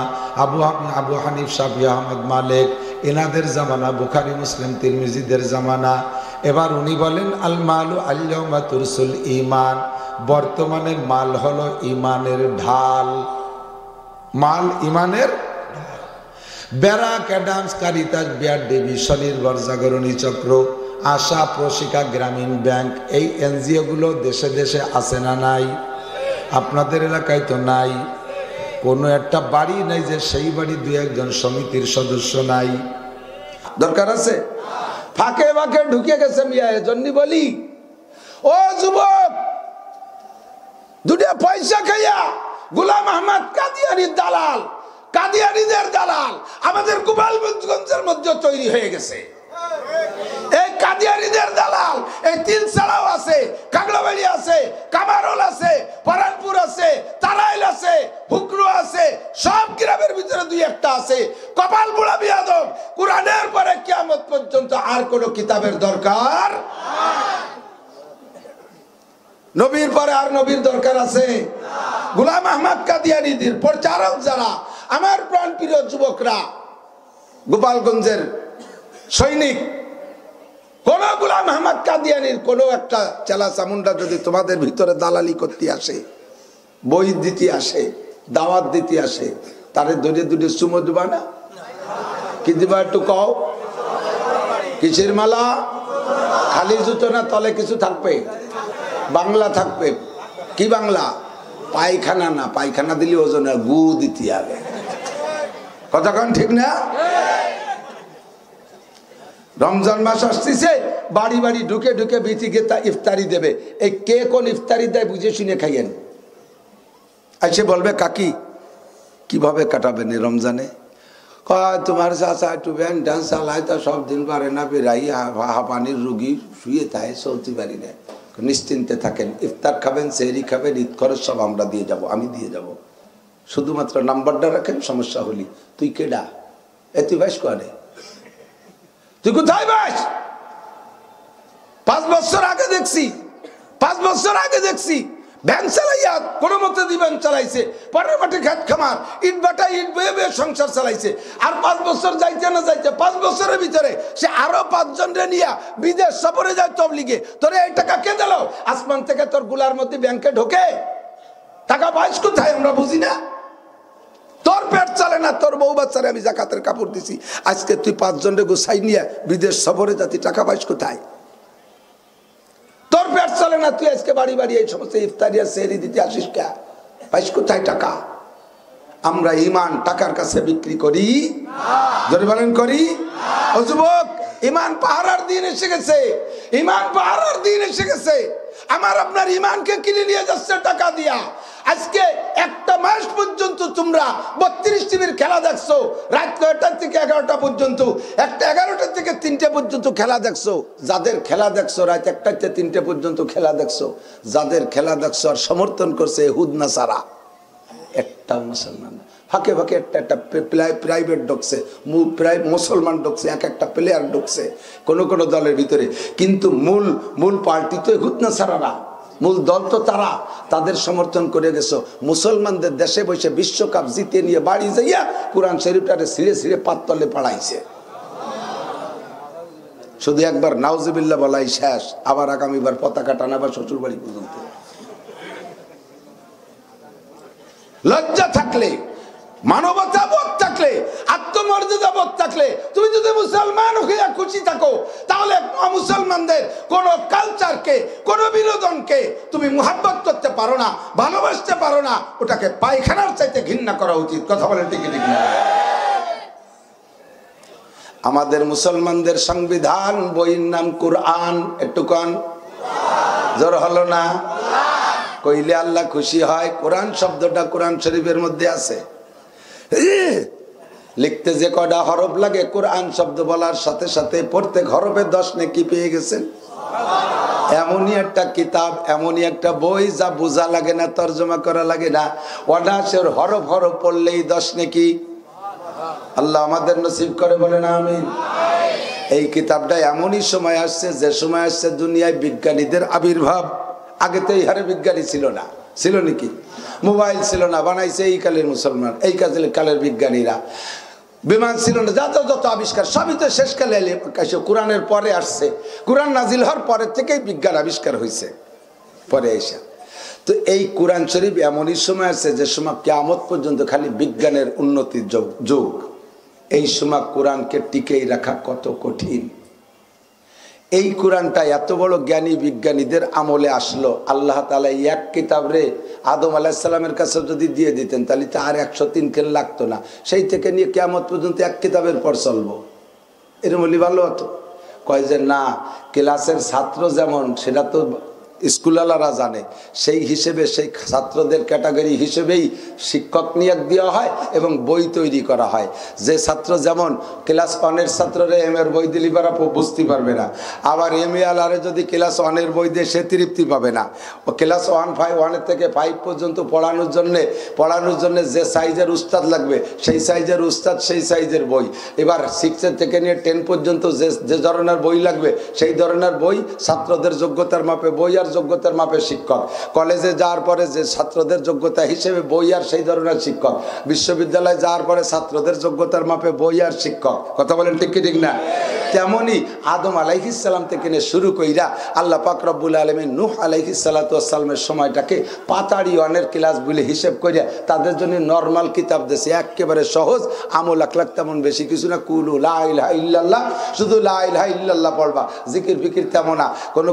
আবু হানিফ, শাফি, আহমদ, মালিক, এনাদের জামানা, বুখারী মুসলিম তিরমিজিদের জামানা। এবার উনি বলেন আল মালু আল-ইয়াউমা তুরসুল ঈমান, বর্তমানে মাল হলো ঈমানের ঢাল। মাল ঈমানের ঢাল। ব্যারাক অ্যাডামস, কারিতাস, বিয়ার ডেভি, স্বনির্ভর জাগরণী চক্র, আশা, প্রশিকা, গ্রামীণ ব্যাংক, এই এনজিও গুলো দেশে দেশে আছে না নাই? আপনাদের এলাকায় তো নাই। কোনো একটা বাড়ি নাই যে সেই বাড়ি দুই একজন সমিতির সদস্য নাই। দরকার আছে? ফাঁকে ফাঁকে ঢুকে গেছে মিয়া। এজন্য বলি, ও যুবক, দুটা পয়সা খাইয়া গোলাম আহমদ কাদিয়ানির দালাল, কাদিয়ানিদের দালাল আমাদের গোপালগঞ্জের মধ্যে তৈরি হয়ে গেছে। এই কাদিয়ানিদের দালাল এই তিলছাড়াও আছে, কাগড়াবাড়ি আছে, কামারোল আছে, পরানপুর আছে, তারাইল আছে, হুকরু আছে, সব গ্রামের ভিতরে দুই একটা আছে। কপাল বুড়া বিয়াদব, কুরআনের পরে কিয়ামত পর্যন্ত আর কোন কিতাবের দরকার, নবীর পরে আর নবীর দরকার আছে? গোলাম আহমদ কাদিয়ানিদের প্রচারক যারা, আমার প্রাণপ্রিয় যুবকরা, গোপালগঞ্জের সৈনিক, কোন গোলাম আহমদ কাদিয়ানির কোন একটা চেলা চামুন্ডা যদি তোমাদের ভিতরে দালালি করতে আসে, বই দিতে আসে, দাওয়াত দিতে আসে, তারে ধরে ধরে চুমো দিবা না? কি দিবা একটু কও? কিসের মালা? খালি জুতো না, তলে কিছু থাকবে, বাংলা থাকবে। কি বাংলা? পায়খানা না, পায়খানা দিলে ওজন গু দিতে হবে। কতক্ষণ ঠিক না? রমজান মাস আসতেছে, বাড়ি বাড়ি ঢুকে ঢুকে বিতিকে তা ইফতারি দেবে। এই কে কোন ইফতারি দেয় বুঝে শুনে খাইয়েন। এসে বলবে কাকি কিভাবে কাটাবেন এই রমজানে? কয় তোমার চাচা একটু ব্যান ডান্স চালায়, তা সব দিন পারে না, বেরাই হাঁপানির রুগী শুয়ে থাকে, চলতে পারি না। নিশ্চিন্তে থাকেন, ইফতার খাবেন, সেহরি খাবেন, ঈদ খরচ সব আমরা দিয়ে যাব, আমি দিয়ে যাব, শুধুমাত্র নাম্বারটা রাখেন, সমস্যা হলি। তুই কেডা? এ তুই বাইস করে, তুই কোথায় বাস? 5 বছর আগে দেখছি, 5 বছর আগে দেখছি ভ্যান চালাইয়া কোনো মতে দিবেন চালাইছে, পরের মাঠে খেত খামার, ইট বাটা ইট বয়ে বয়ে সংসার চালাইছে। আর 5 বছর যাইতে না যাইতে 5 বছরের ভিতরে সে আরো 5 জনরে নিয়ে বিদেশ সফরে যায় তবলিগে। তোরে এই টাকা কে দিল? আসমান থেকে তোর গুলার মধ্যে ব্যাংকে ঢোকে? টাকা পাইস কোথায় আমরা বুঝি না? তোর পেট চলে না, তোর বউ বাচ্চারে আমি জাকাতের কাপড় দিছি, আজকে তুই 5 জনরে গোসাই নিয়ে বিদেশ সফরে যাতি, টাকা পাইস কোথায়? তোর পেট চলে না, তুই আজকে বাড়ি বাড়ি এই সমস্ত ইফতারি আর সেহরি দিতে আসিস কে? পাইস কোথায় টাকা? আমরা ঈমান টাকার কাছে বিক্রি করি? জোরে বলেন করি? ও যুবক, ঈমান পাহারার দিন এসে গেছে, ঈমান পাহারার দিন এসে গেছে। আমার আপনার ঈমানকে কিনে নিয়ে যাচ্ছে টাকা দিয়া। আজকে একটা মাস পর্যন্ত তোমরা 32 টিভির খেলা দেখছো, রাত 9টা থেকে 11টা পর্যন্ত, একটা 11টা থেকে 3টে পর্যন্ত খেলা দেখছো। যাদের খেলা দেখছো রাত 1টা থেকে 3টে পর্যন্ত খেলা দেখছো, যাদের খেলা দেখছো আর সমর্থন করছে ইহুদ নাসারা, একটা মুসলমান ফাঁকে ফাঁকে একটা প্রাইভেট ঢুকছে, মুসলমান ঢুকছে, এক একটা প্লেয়ার ঢুকছে কোন কোন দলের ভিতরে, কিন্তু মূল পার্টি তো ইহুদ নাসারারা, মূল দল তো তারা। তাদের সমর্থন করে গেছো। মুসলমানদের দেশে বসে বিশ্বকাপ জিতে নিয়ে বাড়ি যাইয়া কোরআন শরীফটারে ছিঁড়ে ছিঁড়ে পাততলে পাড়াইছে। শুধু একবার নাউজুবিল্লাহ বলাই শেষ, আবার আগামীবার পতাকা টানাবার শ্বশুর বাড়ি পর্যন্ত। লজ্জা থাকলে, মানবতা বোধ থাকলে, আত্মমর্যাদা বোধ থাকলে, তুমি যদি মুসলমান হইয়া খুশি থাকো, তাহলে মুসলমানদের কোন কালচারকে, কোন বিনোদনকে তুমি মুহাব্বত করতে পারো না, ভালোবাসতে পারো না। ওটাকে পায়খানার চাইতে ঘৃণা করা উচিত। কথা বলেন ঠিক ঠিক না? আমাদের মুসলমানদের সংবিধান বইয়ের নাম কোরআন। একটু কন, জোর হলো না? কইলে আল্লাহ খুশি হয়। কোরআন শব্দটা কোরআন শরীফের মধ্যে আছে। লিখতে যে কয়টা হরফ লাগে, কোরআন শব্দ বলার সাথে সাথে প্রত্যেক হরফে 10 নেকি পেয়ে গেছেন। এমনই একটা কিতাব, এমনই একটা বই যা বোঝা লাগে না, তর্জমা করা লাগে না, অনায়াসের হরফ হরফ পড়লেই 10 নেকি। আল্লাহ আমাদের নসিব করে, বলেন আমিন। এই কিতাবটা এমনই সময় আসছে যে সময় আসছে দুনিয়ায় বিজ্ঞানীদের আবির্ভাব। আগে তো এই হারে বিজ্ঞানী ছিল না, ছিল নাকি? মোবাইল ছিল না, বানাইছে এই কালের মুসলমান, এই কালের বিজ্ঞানীরা। বিমান ছিল না, যত যত আবিষ্কার সবই তো শেষকালে কোরআনের পরে আসছে। কোরআন নাজিল হওয়ার পরের থেকেই বিজ্ঞান আবিষ্কার হয়েছে পরে এসে। তো এই কোরআন শরীফ এমনই সময় আছে যে সময় কিয়ামত পর্যন্ত খালি বিজ্ঞানের উন্নতির যুগ। এই সময় কোরআনকে টিকেই রাখা কত কঠিন। এই কোরআনটা এত বড় জ্ঞানী বিজ্ঞানীদের আমলে আসলো। আল্লাহ তাআলা এক কিতাব রে আদম আলাইহিস সালামের কাছে যদি দিয়ে দিতেন তাহলে তো আর 103 খেল লাগতো না। সেই থেকে নিয়ে কিয়ামত পর্যন্ত এক কিতাবের পর চলবো, এরকম বলি ভালো হতো। কয় যে না, ক্লাসের ছাত্র যেমন সেটা তো স্কুলওয়ালারা জানে, সেই হিসেবে সেই ছাত্রদের ক্যাটাগরি হিসেবেই শিক্ষক নিয়োগ দেওয়া হয় এবং বই তৈরি করা হয়। যে ছাত্র যেমন ক্লাস 1-এর ছাত্ররে এর বই দিলি পারা বুঝতে পারবে না, আবার আলারে যদি ক্লাস 1-এর বই দিয়ে সে তৃপ্তি পাবে না। ও ক্লাস 1 থেকে 5 পর্যন্ত পড়ানোর জন্য যে সাইজের উস্তাদ লাগবে সেই সাইজের উস্তাদ, সেই সাইজের বই। এবার 6 থেকে নিয়ে 10 পর্যন্ত যে ধরনের বই লাগবে সেই ধরনের বই, ছাত্রদের যোগ্যতার মাপে বই আর যোগ্যতার মাপে শিক্ষক। কলেজে যাওয়ার পরে যে ছাত্রদের যোগ্যতা হিসেবে বই আর সেই ধরনের শিক্ষক। বিশ্ববিদ্যালয়ে যাওয়ার পরে ছাত্রদের যোগ্যতার মাপে বই আর শিক্ষক। কথা বলেন ঠিক কি ঠিক না? তেমনই আদম আলাইহিস সালাম থেকে নিয়ে শুরু কইরা আল্লাহ পাক রব্বুল আলামিন নূহ আলাইহিস সালাতু ওয়াস সালামের সময়টাকে পাতাড়ি ওয়ানের ক্লাস বলে হিসেব কইরা তাদের জন্য নরমাল কিতাব দিয়েছে, একেবারে সহজ, আমল আখলাক তেমন বেশি কিছু না। কুলু লা ইলাহা ইল্লাল্লাহ, শুধু লা ইলাহা ইল্লাল্লাহ পড়বা, জিকির ফিকির তেমন না।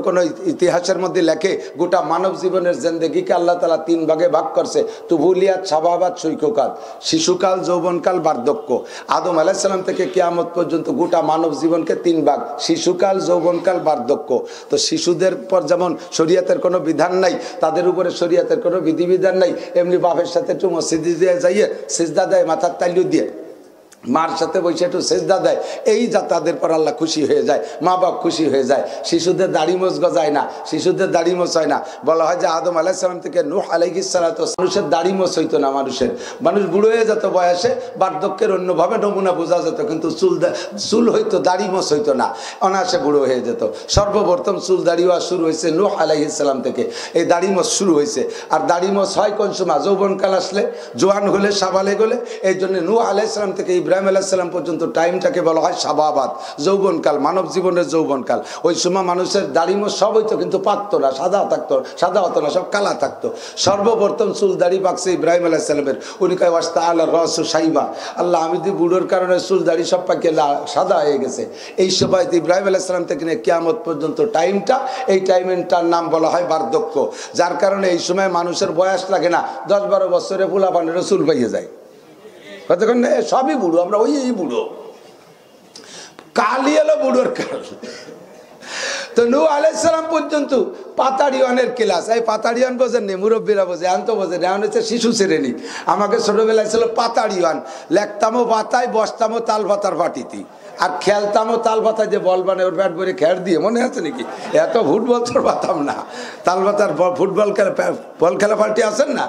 কোন ইতিহাসের মধ্যে লেখে গোটা মানব জীবনের জিন্দেগিকে আল্লাহ তাআলা 3 ভাগে ভাগ করছে। তুবুলিয়াত, শাবাবাত, শৈশবকাল, শিশুকাল, যৌবনকাল, বার্ধক্য। আদম আলাইহিস সালাম থেকে কিয়ামত পর্যন্ত গোটা মানব জীবন 3 ভাগ, শিশুকাল, যৌবনকাল, বার্ধক্য। তো শিশুদের পর যেমন শরীয়তের কোনো বিধান নাই, তাদের উপরে শরীয়তের কোনো বিধিবিধান নাই, এমনি বাপের সাথে একটু মসজিদে দিয়ে যাইয়ে সিজদা দেয়, মাথার তালু দিয়ে মার সাথে বসে একটু সেজদা দেয়, এই যা তাদের পর আল্লাহ খুশি হয়ে যায়, মা বাপ খুশি হয়ে যায়। শিশুদের দাড়ি মোছ গজায় না, শিশুদের দাড়ি মোছ হয় না। বলা হয় যে আদম আলাইহিস সালাম থেকে নূহ আলাইহিস সালাতু মানুষের দাড়ি মোছ হইতো না। মানুষ বুড়ো হয়ে যেত বয়সে, বার্ধক্যের অন্যভাবে নমুনা বোঝা যেত, কিন্তু চুল হইতো, দাড়ি মোছ হইতো না, অনায়াসে বুড়ো হয়ে যেত। সর্বপ্রথম চুল দাড়ি হওয়া শুরু হয়েছে নূহ আলাইহিস সালাম থেকে, এই দাড়ি মোছ শুরু হয়েছে। আর দাড়ি মোছ হয় কোন সময়? যৌবনকাল আসলে, জোয়ান হলে, সাবালেগ হলে। এই জন্য নূহ আলাইহিস সালাম থেকে ইব্রাহিম আলাইহিস সালাম পর্যন্ত টাইমটাকে বলা হয় শাবাবাত, যৌবনকাল, মানব জীবনের যৌবনকাল। ওই সময় মানুষের দাড়ি মোছ সব হইতো, কিন্তু পাকতো না, সাদা হতো না, সব কালা থাকতো। সর্বপ্রথম চুল দাড়ি পাকছে ইব্রাহিম আলাইহিস সালামের। উনি কয় ওয়াস্তাআলা রাসু শাইবা, আল্লাহ আমি দি বুড়োর কারণে চুল দাড়ি সব পাকে সাদা হয়ে গেছে। এই সময় ইব্রাহিম আলাইহিস সালাম থেকে নিয়ে কিয়ামত পর্যন্ত টাইমটা, এই টাইমটার নাম বলা হয় বার্ধক্য। যার কারণে এই সময় মানুষের বয়স লাগে না, 10-12 বছরে পোলাপানের চুল পাইয়ে যায়। কতক্ষণ সবই বুড়ো, আমরা ওই বুড়ো, কালই এলো বুড়োর কাল। তো নূহ আলাইহিস সালাম পর্যন্ত পাতাড়িওয়ানের ক্লাস। এই পাতাড়িওয়ান বোঝেন নি, মুরব্বীরা বোঝে, আনতো বোঝেন, এখন হচ্ছে শিশু শ্রেণী। আমাকে ছোটবেলায় ছিল পাতাড়িওয়ান, লেখতামও পাতায়, বসতামও তাল পাতার পাটিতি, আর খেলতামও তাল পাতায়, যে বল বানে ওর ব্যাট করে খেয়ার দিয়ে, মনে আছে নাকি? এত ফুটবল তোর পাতাম না, তাল পাতার ফুটবল খেলা, বল খেলা পাল্টি আছেন না।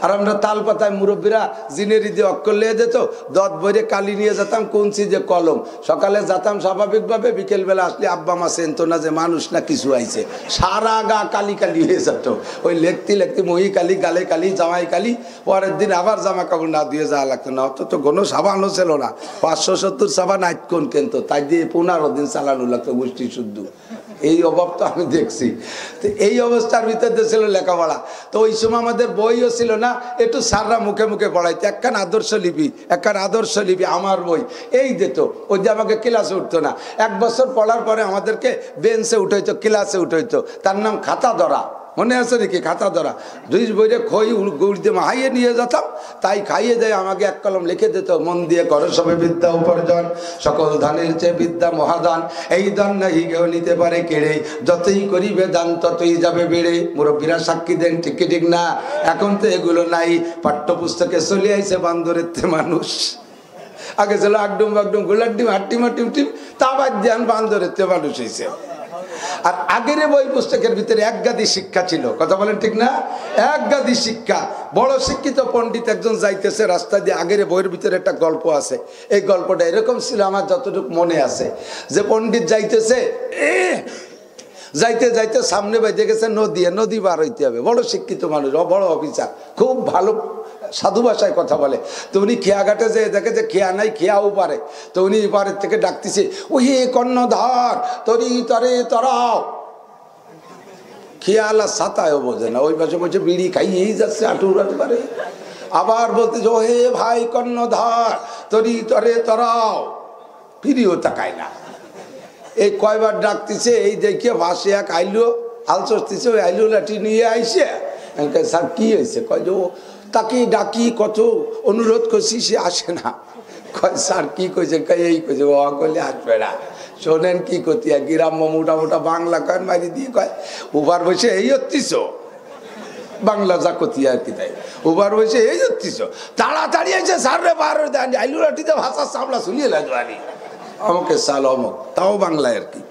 আর আমরা তাল পাতায় মুরব্বীরা জিনেরি দিয়ে অক্ষর লিয়ে যেত, দত বইরে কালি নিয়ে যেতাম, কঞ্চি যে কলম। সকালে যেতাম স্বাভাবিকভাবে, বিকেলবেলা আসলে আব্বা মা চেনতো না যে মানুষ না কিছু আইছে, সারা গা কালি কালি হয়ে যেত। ওই লেখতে লেখতে মহি কালি, গালে কালি, জামাই কালি। পরের দিন আবার জামা কাপড় না দিয়ে যাওয়া লাগতো না। অত তো কোনো সাবানও ছিল না, 570 সাবান আইতকোন কিনতো, তাই দিয়ে 15 দিন চালানো লাগতো গোষ্ঠী শুদ্ধ। এই অভাব তো আমি দেখছি। তো এই অবস্থার ভিতরে ছিল লেখাপড়া। তো ওই সময় আমাদের বইও ছিল না, একটু স্যাররা মুখে মুখে পড়াইতো, একখান আদর্শ লিপি আমার বই এই দিত। ওই যে আমাকে ক্লাসে উঠতো না, 1 বছর পড়ার পরে আমাদেরকে বেঞ্চে উঠাইতো, ক্লাসে উঠাইতো, তার নাম খাতা ধরা। মনে আছে নাকি? খাতা ধরা। 2 বইরে খই গুড় দিয়ে মাহাইয়ে নিয়ে যেতাম, তাই খাইয়ে দেয় আমাকে 1 কলম লিখে দিত, মন দিয়ে করো সবে বিদ্যা উপার্জন, সকল ধানের চেয়ে বিদ্যা মহাদান, এই দান নাহি কেউ নিতে পারে কেড়ে, যতই করিবে দান ততই যাবে বেড়ে। মুরব্বীরা সাক্ষী দেন, ঠিক ঠিক না? এখন তো এগুলো নাই, পাঠ্যপুস্তকে চলে আইছে বান্দরের মানুষ। আগে ছিল আগডুম বাগডুম গোলার ডিম, হাট্টিমা টিম টিম, তা বাদ দিয়ে বান্দরের মানুষ হয়েছে। আর আগের বই পুস্তকের ভিতরে একগাদি শিক্ষা ছিল। কথা বলেন ঠিক না? একগাদি শিক্ষা। বড় শিক্ষিত পণ্ডিত একজন যাইতেছে রাস্তা দিয়ে, আগের বইয়ের ভিতরে একটা গল্প আছে। এই গল্পটা এরকম ছিল, আমার যতটুকু মনে আছে, যে পণ্ডিত যাইতেছে, যাইতে যাইতে সামনে বাইতে গেছে নদী, নদী পার হইতে হবে। বড় শিক্ষিত মানুষ, বড় অফিসার, খুব ভালো সাধু ভাষায় কথা বলে। তো উনি খেয়াঘাটে যে দেখে যে খেয়া নাই, খেয়াও পারে। তো উনি পারের থেকে ডাকতেছে, ওই কর্ণধার তরি তরে তরাও। খেয়াল আর সাতায়ও বোঝে না, ওই পাশে বলছে বিড়ি খাইয়েই যাচ্ছে আটুরার পারে। আবার বলতেছে, ও হে ভাই কর্ণধার তরি তরে তরাও, ফিরিও তাকায় না। এই কয়বার ডাকতেছে, এই দেখে ভাসে এক আইলো আলচসতেছে, ওই আইলো লাঠি নিয়ে আইসে। স্যার কি হয়েছে? কয় যে তাকে ডাকি, কত অনুরোধ করছি, সে আসে না। কয় স্যার কি কইছে? কয় এই কইছে, ও কইলে আসবে না। শোনেন কি করতে, গ্রাম্য মোটা মোটা বাংলা কয়েন মারি দিয়ে কয় উবার বসে এই হচ্ছিস, বাংলা যা করতে আর কি, তাই উবার বসে এই হচ্ছিস, তাড়াতাড়ি এসে স্যার রে বার দেন, আইলু লাঠিতে ভাষার সামলা শুনিয়ে লাগবানি আমাকে সাল অমুক, তাও বাংলায় আর কি।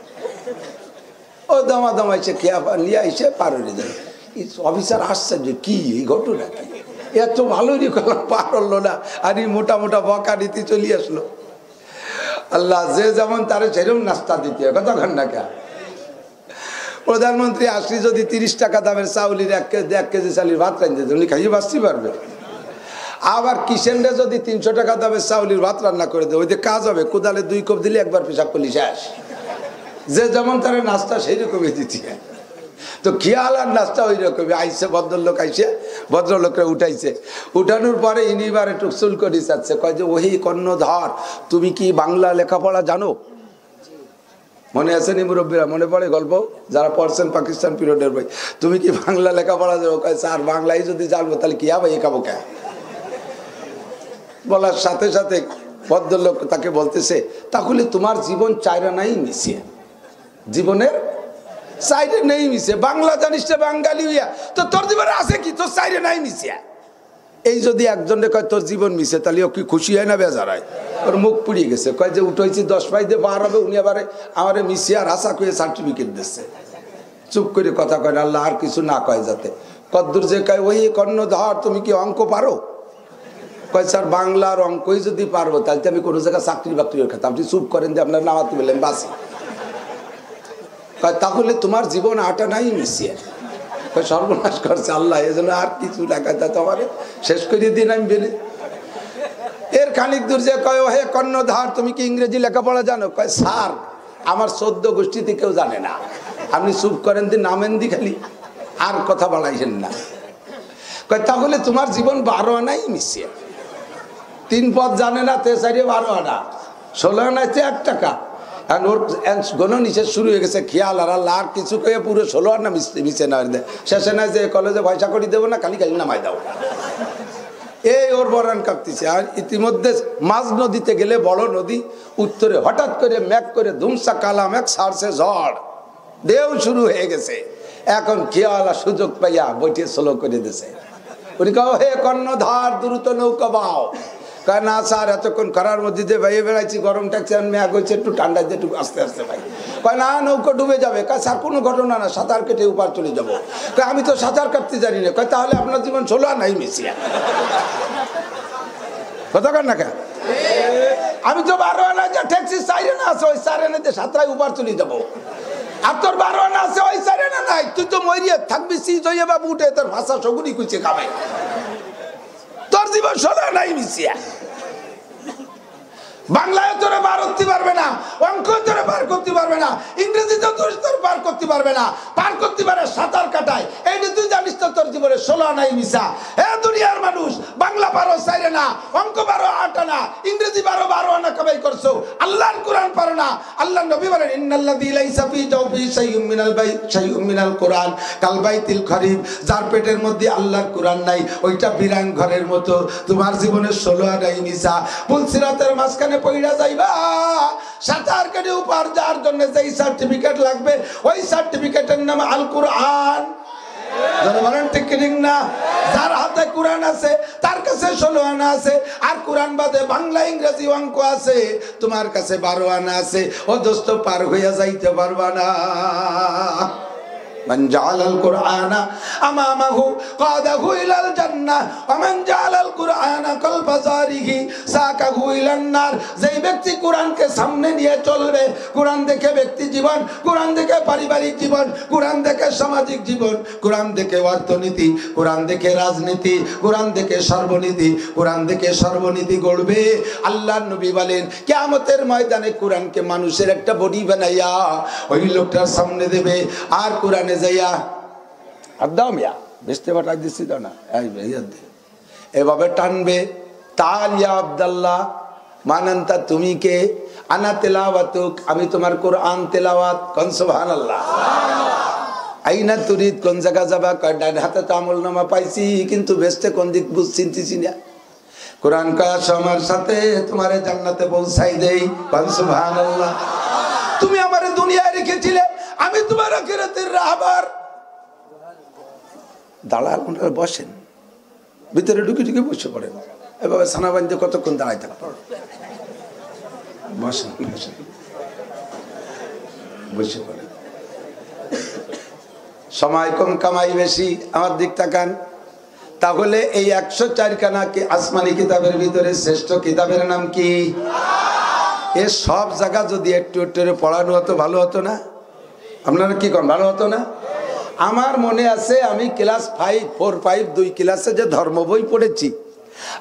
ও দামা দামাইছে খেয়া নিয়ে আইসে পার হয়ে যায়। অফিসার আশ্চর্য, কি এই ঘটনা কি, এত ভালোই করলাম পার হলো না, আর এই মোটা মোটা বকা দিতে চলে আসলো। আল্লাহ যে যেমন তারে সেরকম নাস্তা দিতে হয়, কতক্ষণ না কে। প্রধানমন্ত্রী আসলে যদি 30 টাকা দামের চাউলির 1 কেজি চাউলির ভাত রাঁধতে দেন, উনি খাইয়ে বাঁচতে পারবে। আবার কিষেনরা যদি 300 টাকা দামের চাউলির ভাত রান্না করে দেয়, ওই যে কাজ হবে, কোদালে 2 কোপ দিলে একবার পেশাব করলি শেষ। যে যেমন তার নাস্তা সেই রকমই দিতে। তো খেয়াল আর নাস্তা ওই রকমই। আইসে ভদ্রলোক, আইসে ভদ্রলোকরা উঠাইছে, উঠানোর পরে ইনিবার একটু চুল করে যাচ্ছে, কয় যে ওহি কর্ণধার তুমি কি বাংলা লেখাপড়া জানো? মনে আছে নি মুরব্বীরা? মনে পড়ে গল্প যারা পড়ছেন পাকিস্তান পিরিয়ডের বই? তুমি কি বাংলা লেখাপড়া জানো? কয় স্যার বাংলাই যদি জানবো তাহলে কি হবে, খাবো কে? বলার সাথে সাথে ভদ্রলোক তাকে বলতেছে, তাহলে তোমার জীবন চাইরা নাই মিশিয়ে, জীবনের চাইরে নেই মিশে, বাংলা জানিস না বাঙালি হইয়া, তো তোর জীবনে আছে কি, তোর চাইরে নাই মিশিয়া। এই যদি একজনে কয় তোর জীবন মিশে, তাহলে ও কি খুশি হয় না বেজার হয়? ওর মুখ পুড়িয়ে গেছে। কয় যে উঠেছি 10 পাইতে বার হবে, উনি আবার আমার মিশিয়ার আশা করে সার্টিফিকেট দিচ্ছে। চুপ করে কথা কয় না, আল্লাহ আর কিছু না কয় যাতে। কদ্দুর যে কয় ওই কর্ণধার তুমি কি অঙ্ক পারো? কয় স্যার বাংলার অঙ্কই যদি পারবো তাহলে আমি কোনো জায়গায় চাকরি বাকরি খেতাম। আপনি চুপ করেন যে আপনার নামাতে বললেন বাসি। কয় তাহলে তোমার জীবন আটা নাই মিশিয়ে। কয় সর্বনাশ করছে আল্লাহ, এই জন্য আর কিছু টাকা তো আমার শেষ করে দিন আমি বেলে। এর খানিক দূর যে কয় হে কর্ণধার তুমি কি ইংরেজি লেখাপড়া জানো? কয় স্যার আমার 14 গোষ্ঠীতে কেউ জানে না, আপনি চুপ করেন দিন, নামেন দি খালি, আর কথা বাড়াইছেন না। কয় তাহলে তোমার জীবন 12 আনাই মিশিয়ে। 3 পদ জানে না, 12 আনা, 16 আনায় 1 টাকা। আর ওর গণ নিষেধ শুরু হয়ে গেছে। খেয়াল আর আল্লাহ আর কিছু কয়ে পুরো 16 আনা মিশে না শেষে নাই যে কলেজে পয়সা করে দেবো না, খালি খালি নামাই দাও। এই ওর বরান কাঁপতেছে। আর ইতিমধ্যে মাঝ নদীতে গেলে বড় নদী, উত্তরে হঠাৎ করে মেঘ করে ধুমসা কালা মেঘ ছাড়ছে ঝড়, ঢেউ শুরু হয়ে গেছে। এখন খেয়াল আর সুযোগ পাইয়া বইটে স্লো করে দিছে। উনি কাও হে কর্ণধার দ্রুত নৌকা বাও। কয় না স্যার এতক্ষণ খরার মধ্যে দিয়ে বাইরে বেড়াইছি, গরম টাকছে, মেঘ হয়েছে, একটু ঠান্ডা দিয়ে একটু আস্তে আস্তে ভাই। কয় না নৌকা ডুবে যাবে। কয় স্যার কোনো ঘটনা না, সাঁতার কেটে উপার চলে যাবো। কয় আমি তো সাঁতার কাটতে জানি না। কয় তাহলে আপনার জীবন 16 আনাই মিশিয়া। কথা কর না কেন? আমি তো 12 আনা যা ট্যাক্সি সাইরেন আছে, ওই সাইরেনেতে সাঁতরাই উপার চলে যাবো। আর তোর 12 আনা আছে, ওই সাইরেনে নাই, তুই তো মরিয়া থাকবি সিজ হইয়া বাবু উঠে তোর ভাষা সগুনি কুচে খাবে। তোর জীবন 16 আনাই মিশিয়া। বাংলায় তোরে বার করতে পারবে না, অঙ্ক তোরে বার করতে পারবে না, ইংরেজিতে তোর বার করতে পারবে না, পার করতে পারে সাঁতার কাটায়। এইটা তুই জানিস তো তোর জীবনে 16 আনাই মিশা। হে দুনিয়ার মানুষ, বাংলা 12 সাইরে না, অঙ্ক 12 8 আনা, ইংরেজি 12 আনা কামাই করছো, আল্লাহর কোরআন পারো না। আল্লাহ নবী বলেন ইন্নাল্লাযী লাইসা ফী জাওফি শাইউম মিনাল কোরআন কাল বাইতিল খরিব। যার পেটের মধ্যে আল্লাহর কোরআন নাই, ওইটা বিরান ঘরের মতো। তোমার জীবনে 16 আনাই মিশা। পুলসিরাতের মাঝখানে পয়রা যাইবা, সাঁতার কেটে উপার যাওয়ার জন্য যেই সার্টিফিকেট লাগবে, ওই সার্টিফিকেটের নাম আল কোরআন। যার হাতে কোরআন আছে তার কাছে 16 আনা আছে, আর কোরআন বাদে বাংলা ইংরেজি অঙ্ক আছে, তোমার কাছে 12 আনা আছে। ও দোস্ত পার হইয়া যাইতে পারবা না। মান জাআলাল কুরআনা আমামাহু কাদাহু ইলাল জান্নাহ ওয়া মান জাআলাল কুরআনা কলবা জারিহি সাকাহু ইলান নার। যেই ব্যক্তি কোরআনকে সামনে নিয়ে চলবে, কোরআন দেখে ব্যক্তি জীবন, কোরআন দেখে পারিবারিক জীবন, কোরআন দেখে সামাজিক জীবন, কোরআন দেখে অর্থনীতি, কোরআন দেখে রাজনীতি, কোরআন দেখে সর্বনীতি, কোরআন দেখে সর্বনীতি গড়বে। আল্লাহর নবী বলেন কিয়ামতের ময়দানে কোরআনকে মানুষের একটা বডি বানাইয়া ওই লোকটার সামনে দেবে, আর কোরআনে যাইয়া আদাও মিয়া বেস্তে বাটাই দিছি তো না এভাবে টানবে, তাল ইয়া আব্দুল্লাহ মানান্তা তুমি কে, আনা তেলাওয়াতুক আমি তোমার কোরআন তেলাওয়াত। কোন সুবহানাল্লাহ। আইনা তুরিদ কোন জায়গা যাবা, ডান হাতে তো আমলনামা পাইছি কিন্তু বেস্তে কোন দিক বুঝ চিনতেছি না। কোরআন কাজ আমার সাথে তোমারে জান্নাতে পৌঁছাই দেই। কোন সুবহানাল্লাহ। তুমি আমারে দুনিয়ায় রেখেছিলে, আমি তোমার আখিরাতের রাহবার। দাঁড়ান বসেন, ভিতরে ঢুকে ঢুকে বসে পড়েন, এভাবে সানা বান্ধে কতক্ষণ দাঁড়াই থাকবেন। বসেন বসেন বসে পড়েন। সময় কম কামাই বেশি, আমার দিক তাকান। তাহলে এই 104 খানা আসমানি কিতাবের ভিতরে শ্রেষ্ঠ কিতাবের নাম কি? এ সব জায়গা যদি একটু একটু পড়ানো হতো ভালো হতো না? আপনারা কি করেন, ভালো হতো না? আমার মনে আছে আমি ক্লাস 5, 4, 5 2 ক্লাসে যে ধর্ম বই পড়েছি,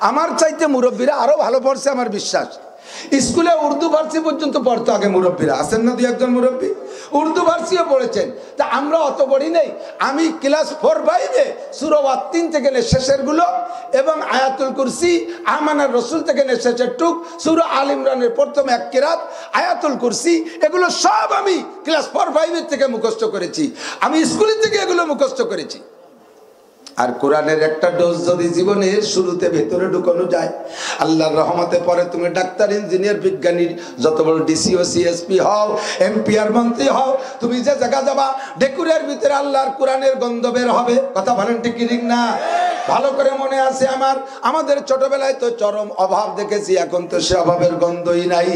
আমার চাইতে মুরব্বীরা আরো ভালো পড়ছে আমার বিশ্বাস। স্কুলে উর্দু ফার্সি পর্যন্ত পড়তো আগে মুরব্বীরা, আছেন না 2-1 জন মুরব্বী, উর্দু ফার্সিও পড়েছেন। তা আমরা অত পড়ি নাই। আমি ক্লাস 4, 5-এ সূরা ওয়াত্তিন থেকে শেষের গুলো এবং আয়াতুল কুরসি, আমানার রাসূল থেকে শেষের টুক, সূরা আল ইমরানের প্রথম 1 কিরাত, আয়াতুল কুরসি, এগুলো সব আমি ক্লাস 4, 5-এর থেকে মুখস্থ করেছি। আমি স্কুলের থেকে এগুলো মুখস্থ করেছি। আর কোরআনের একটা ডোজ যদি জীবনের শুরুতে ভেতরে ঢুকানো যায়, আল্লাহর রহমতে পরে তুমি ডাক্তার, ইঞ্জিনিয়ার, বিজ্ঞানী, যত বড় ডিসিও সিএসপি হও, এমপি আর মন্ত্রী হও, তুমি যে জায়গা যাবা ডেকুরের ভিতরে আল্লাহর কোরআনের গন্ধ বের হবে। কথা বলেন ঠিক কি ঠিক না? ভালো করে মনে আছে আমাদের ছোটবেলায় তো চরম অভাব দেখেছি, এখন তো সে অভাবের গন্ধই নাই।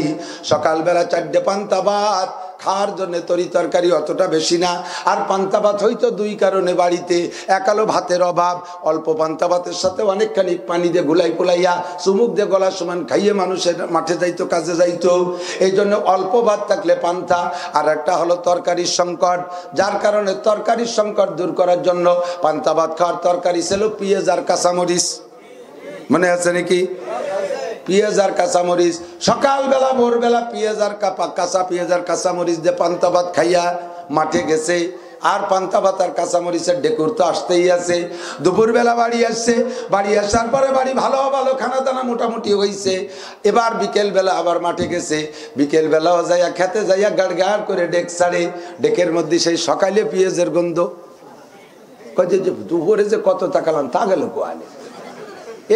সকালবেলা 4টে পান্তা ভাত খাওয়ার জন্য তরি তরকারি অতটা বেশি না, আর পান্তা ভাত হইতো 2 কারণে বাড়িতে। এক হলো ভাতের অভাব, অল্প পান্তা ভাতের সাথে অনেকখানি পানি দিয়ে গুলাই পোলাইয়া চুমুক দিয়ে গলা সমান খাইয়ে মানুষের মাঠে যাইতো, কাজে যাইতো, এই জন্য অল্প ভাত থাকলে পান্তা। আর একটা হলো তরকারির সংকট, যার কারণে তরকারির সংকট দূর করার জন্য পান্তা ভাত খাওয়ার তরকারি ছিল পেঁয়াজ আর কাঁচামরিচ। মনে আছে নাকি? পেঁয়াজ আর কাঁচামরিচ, সকালবেলা ভোরবেলা পেঁয়াজ আর পেঁয়াজ আর কাঁচামরিচ দিয়ে পান্তা ভাত খাইয়া মাঠে গেছে। আর পান্তা ভাত আর কাঁচামরিচের ডেকুর তো আসতেই আছে। দুপুরবেলা বাড়ি আসছে, বাড়ি আসার পরে বাড়ি ভালো ভালো খানা দানা মোটামুটি হয়েছে। এবার বিকেলবেলা আবার মাঠে গেছে, বিকেলবেলাও যাইয়া খেতে যাইয়া গাড় গাড় করে ডেক ছাড়ে, ডেকের মধ্যে সেই সকালে পেঁয়াজের গন্ধ। কয় যে দুপুরে যে কত তাকালাম তা গেল কোয়ালে,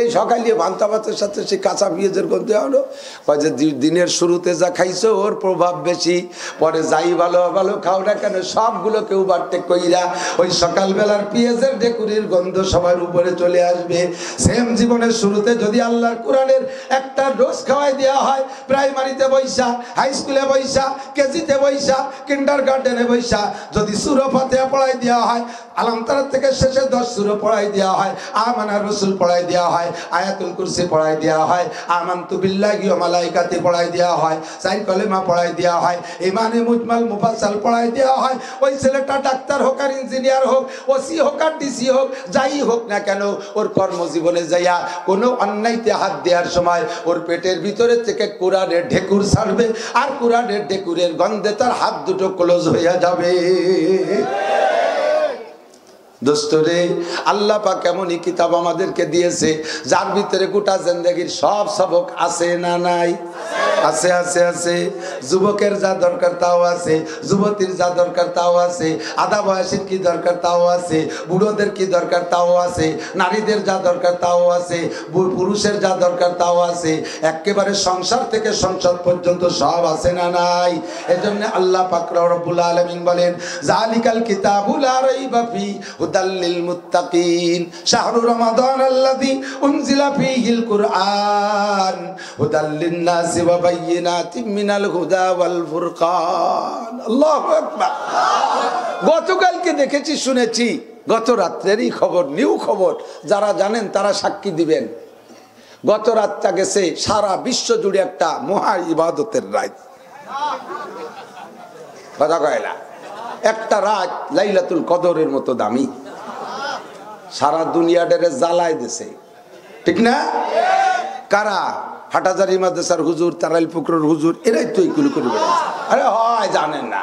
এই সকালে পান্তা ভাতের সাথে সে কাঁচা পেঁয়াজের গন্ধ হলো। কয় যে দিনের শুরুতে যা খাইছো ওর প্রভাব বেশি, পরে যাই ভালো ভালো খাও না কেন সবগুলো কেউ বাড়তে কইরা ওই সকালবেলার পেঁয়াজের ডেকুরির গন্ধ সবার উপরে চলে আসবে। সেম জীবনের শুরুতে যদি আল্লাহর কোরআনের একটা ডোজ খাওয়াই দেওয়া হয়, প্রাইমারিতে বৈশা, হাই স্কুলে বৈশা, কেজিতে বৈশা, কিন্ডারগার্টেনে বৈশা যদি সূরা ফাতিহা পড়াই দেওয়া হয়, আলাম তারা থেকে শেষে 10 সূরা পড়াই দেওয়া হয়, আমানার রাসূল পড়াই দেওয়া হয়, আয়াতুল কুরসি পড়াই দেওয়া হয়, আমানতু বিল্লাহি ওয়া মালাইকাতি পড়াই দেওয়া হয়, 4 কলেমা পড়াই দেওয়া হয়, ইমানে মুজমাল মুফাসসাল পড়াই দেওয়া হয়, ওই ছেলেটা ডাক্তার হোক আর ইঞ্জিনিয়ার হোক, ওসি হোক আর ডিসি হোক, যাই হোক না কেন, ওর কর্মজীবনে যাইয়া কোনো অন্যায়তে হাত দেওয়ার সময় ওর পেটের ভিতরে থেকে কোরআনের ঢেকুর ছাড়বে, আর কোরআনের ঢেকুরের গন্ধে তার হাত দুটো ক্লোজ হইয়া যাবে। দোস্তরে আল্লাহ পাক এমনই কিতাব আমাদেরকে দিয়েছে যার ভিতরে গোটা জিন্দেগির সব সবক আছে না নাই? আছে আছে আছে। যুবকের যা দরকার তাও আছে, যুবতীর যা দরকার তাও আছে, আধা বয়সের কি দরকার তাও আছে, বুড়োদের কি দরকার তাও আছে, নারীদের যা দরকার তাও আছে, পুরুষের যা দরকার তাও আছে, একেবারে সংসার থেকে সংসদ পর্যন্ত সব আছে না নাই? এজন্য আল্লাহ পাক রব্বুল আলামিন বলেন জালিকাল কিতাবু লা রাইবা ফি হুদাল লিল মুত্তাকিন শাহরু রমাদান আল্লাযী উনজিলা ফীহিল কুরআন হুদাল লিন-নাসি ওয়া বায়্যিনাতিম মিনাল হুদা ওয়াল ফুরকান। আল্লাহু আকবার। গতকালকে দেখেছি, শুনেছি, গত রাত্রেরই খবর, নিউ খবর, যারা জানেন তারা সাক্ষী দিবেন। গত রাতটা গেছে সারা বিশ্ব জুড়ে একটা মহা ইবাদতের রাত। কথা কয়লা একটা রাত লাইলাতুল কদরের মতো দামি, সারা দুনিয়াটারে জ্বালায় দিছে, ঠিক না? কারা? হাটাজারি মাদ্রাসার হুজুর, তারাইল পুকুরের হুজুর, এরাই তো এইগুলো করে বেড়াইছে। আরে হয় জানেন না,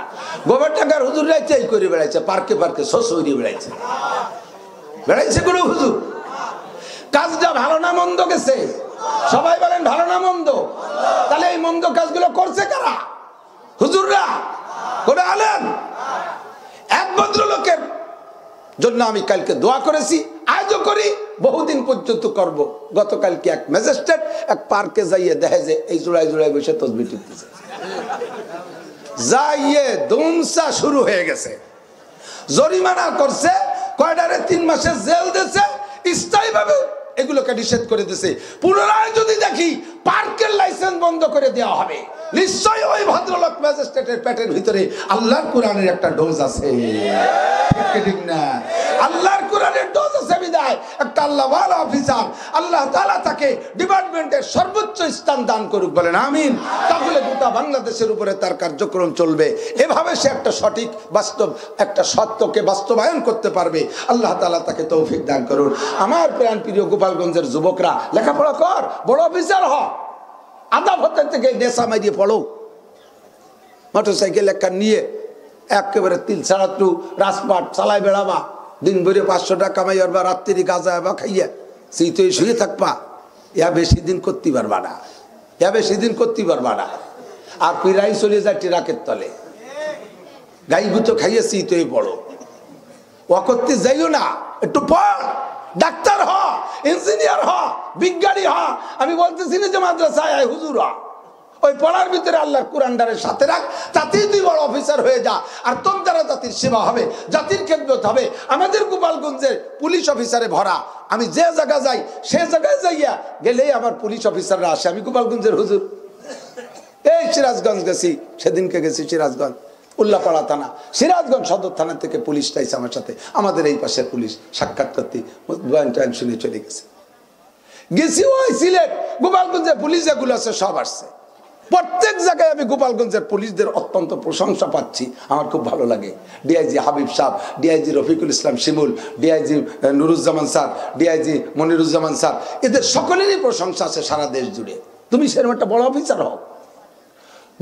গোবর টাকার হুজুররাই তো এই করে বেড়াইছে, পার্কে পার্কে শোষে বেড়াইছে, বেড়াইছে কোনো হুজুর। কাজটা ভালো না মন্দ গেছে? সবাই বলেন ভালো না মন্দ? তাহলে এই মন্দ কাজগুলো করছে কারা? হুজুররা? কোন আলেম? এক ভদ্রলোকের জন্য আমি কালকে দোয়া করেছি, আজও করি, বহুদিন পর্যন্ত করব। গতকালকে এক ম্যাজিস্ট্রেট এক পার্কে যাইয়ে দেখে যে এই জোড়ায় জোড়ায় বসে তসবিহ টিপতেছে। যাইয়ে দুমসা শুরু হয়ে গেছে, জরিমানা করছে, কয়টারে 3 মাসের জেল দিয়েছে, স্থায়ীভাবে এগুলোকে নিষেধ করে দিয়েছে। পুনরায় যদি দেখি পার্কের লাইসেন্স বন্ধ করে দেওয়া হবে। নিশ্চয়ই ওই ভদ্রলোক ম্যাজিস্ট্রেটের পেটের ভিতরে আল্লাহর কোরআনের একটা ডোজ আছে, ঠিক না? আল্লাহর কোরআনের ডোজ আছে বিদায় একটা আল্লাহওয়ালা অফিসার আল্লাহ তাআলা তাকে ডিপার্টমেন্টের সর্বোচ্চ স্থান দান করুক, বলেন আমিন। তাহলে গোটা বাংলাদেশের উপরে তার কার্যক্রম চলবে, এভাবে সে একটা সঠিক বাস্তব একটা সত্যকে বাস্তবায়ন করতে পারবে। আল্লাহ তাআলা তাকে তৌফিক দান করুন। আমার প্রাণ প্রিয় গোপালগঞ্জের যুবকরা, লেখাপড়া কর, বড় অফিসার হ, আদালতের থেকে নেশা মারিয়ে পড়ো, মোটরসাইকেল একটা নিয়ে একেবারে তিল ছাড়াটু রাজপাট চালাই বেড়াবা, দিন ভরে 500 টাকা কামাই বা রাত্রি গাঁজা বা খাইয়া সেই তো শুয়ে থাকবা, ইয়া বেশি দিন করতে পারবা না, ইয়া বেশি দিন করতে পারবা না। আর পিরাই চলে যায় ট্রাকের তলে, গাই গুতো খাইয়েছি তো বড় ও করতে যাইও না, একটু পড়, ডাক্তার হ, ইঞ্জিনিয়ার হ, বিজ্ঞানী হ। আমি বলতেছি না যে মাদ্রাসায় আয় হুজুর হ, ওই পড়ার ভিতরে আল্লাহর কোরআনটারে সাথে রাখ, তাতেই তুই বড় অফিসার হয়ে যা। আর তোর দ্বারা জাতির সেবা হবে, জাতির খেদমত হবে। আমাদের গোপালগঞ্জের পুলিশ অফিসারে ভরা, আমি যে জায়গা যাই সে জায়গায় যাইয়া গেলেই আমার পুলিশ অফিসাররা আসে। আমি গোপালগঞ্জের হুজুর, এই সিরাজগঞ্জ গেছি, সেদিনকে গেছি সিরাজগঞ্জ উল্লাপাড়া থানা, সিরাজগঞ্জ সদর থানা থেকে পুলিশ চাইছে আমার সাথে, আমাদের এই পাশের পুলিশ সাক্ষাৎ করতে বয়ান টয়ান শুনে চলে গেছে। গেছি ওই সিলেট, গোপালগঞ্জের পুলিশ যেগুলো আছে সব আসছে। প্রত্যেক জায়গায় আমি গোপালগঞ্জের পুলিশদের অত্যন্ত প্রশংসা পাচ্ছি, আমার খুব ভালো লাগে। DIG Habib Saheb, DIG Rafiqul Islam Shimul, DIG Nuruzzaman sir, DIG Moniruzzaman sir, এদের সকলেরই প্রশংসা আছে সারা দেশ জুড়ে। তুমি সেরকম একটা বড় অফিসার হও,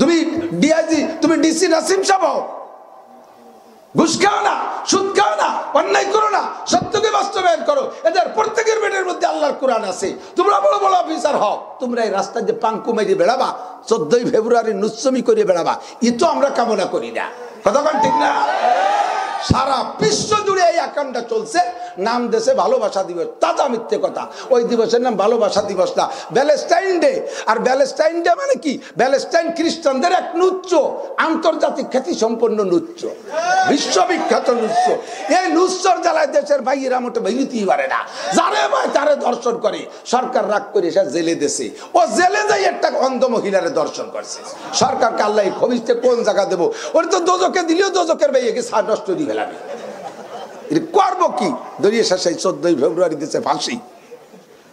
তুমি ডিআইজি, তুমি ডিসি নাসিম সাহেব হও, ঘুষ খাও না, সুদ খাও না, অন্যায় করো না, সত্যকে বাস্তবায়ন করো। এদের প্রত্যেকের পেটের মধ্যে আল্লাহর কোরআন আছে। তোমরা বড় বড় অফিসার হও। তোমরা এই রাস্তায় যে পাঙ্কু মেরে বেড়াবা, 14ই ফেব্রুয়ারি নুচ্ছমি করে বেড়াবা, ই তো আমরা কামনা করি না। কথা বল ঠিক না? সারা বিশ্ব জুড়ে এই আকামটা চলছে, নাম দেশে ভালোবাসা দিবস, তাজা মিথ্যে কথা। ওই দিবসের নাম ভালোবাসা দিবস না, ব্যালেস্টাইন ডে। আর ব্যালেস্টাইন ডে মানে কি? ব্যালেস্টাইন খ্রিস্টানদের এক নৃত্য, আন্তর্জাতিক খ্যাতি সম্পন্ন নৃত্য, বিশ্ববিখ্যাত নৃত্য। এই নৃত্যর জ্বালায় দেশের ভাইয়েরা মোটে বেরিতেই পারে না, যারে ভাই তারে দর্শন করে। সরকার রাগ করে সে জেলে দেশে, ও জেলে যাই একটা অন্ধ মহিলারে দর্শন করছে। সরকারকে আল্লাহ খবিজতে কোন জায়গা দেবো? ওর তো দোজকে দিলেও দোজকের ভাইয়াকে সার নষ্ট দিয়ে ফেলাবে। করবো কি? দরিয়ে শেষে 14ই ফেব্রুয়ারি দিচ্ছে ফাঁসি।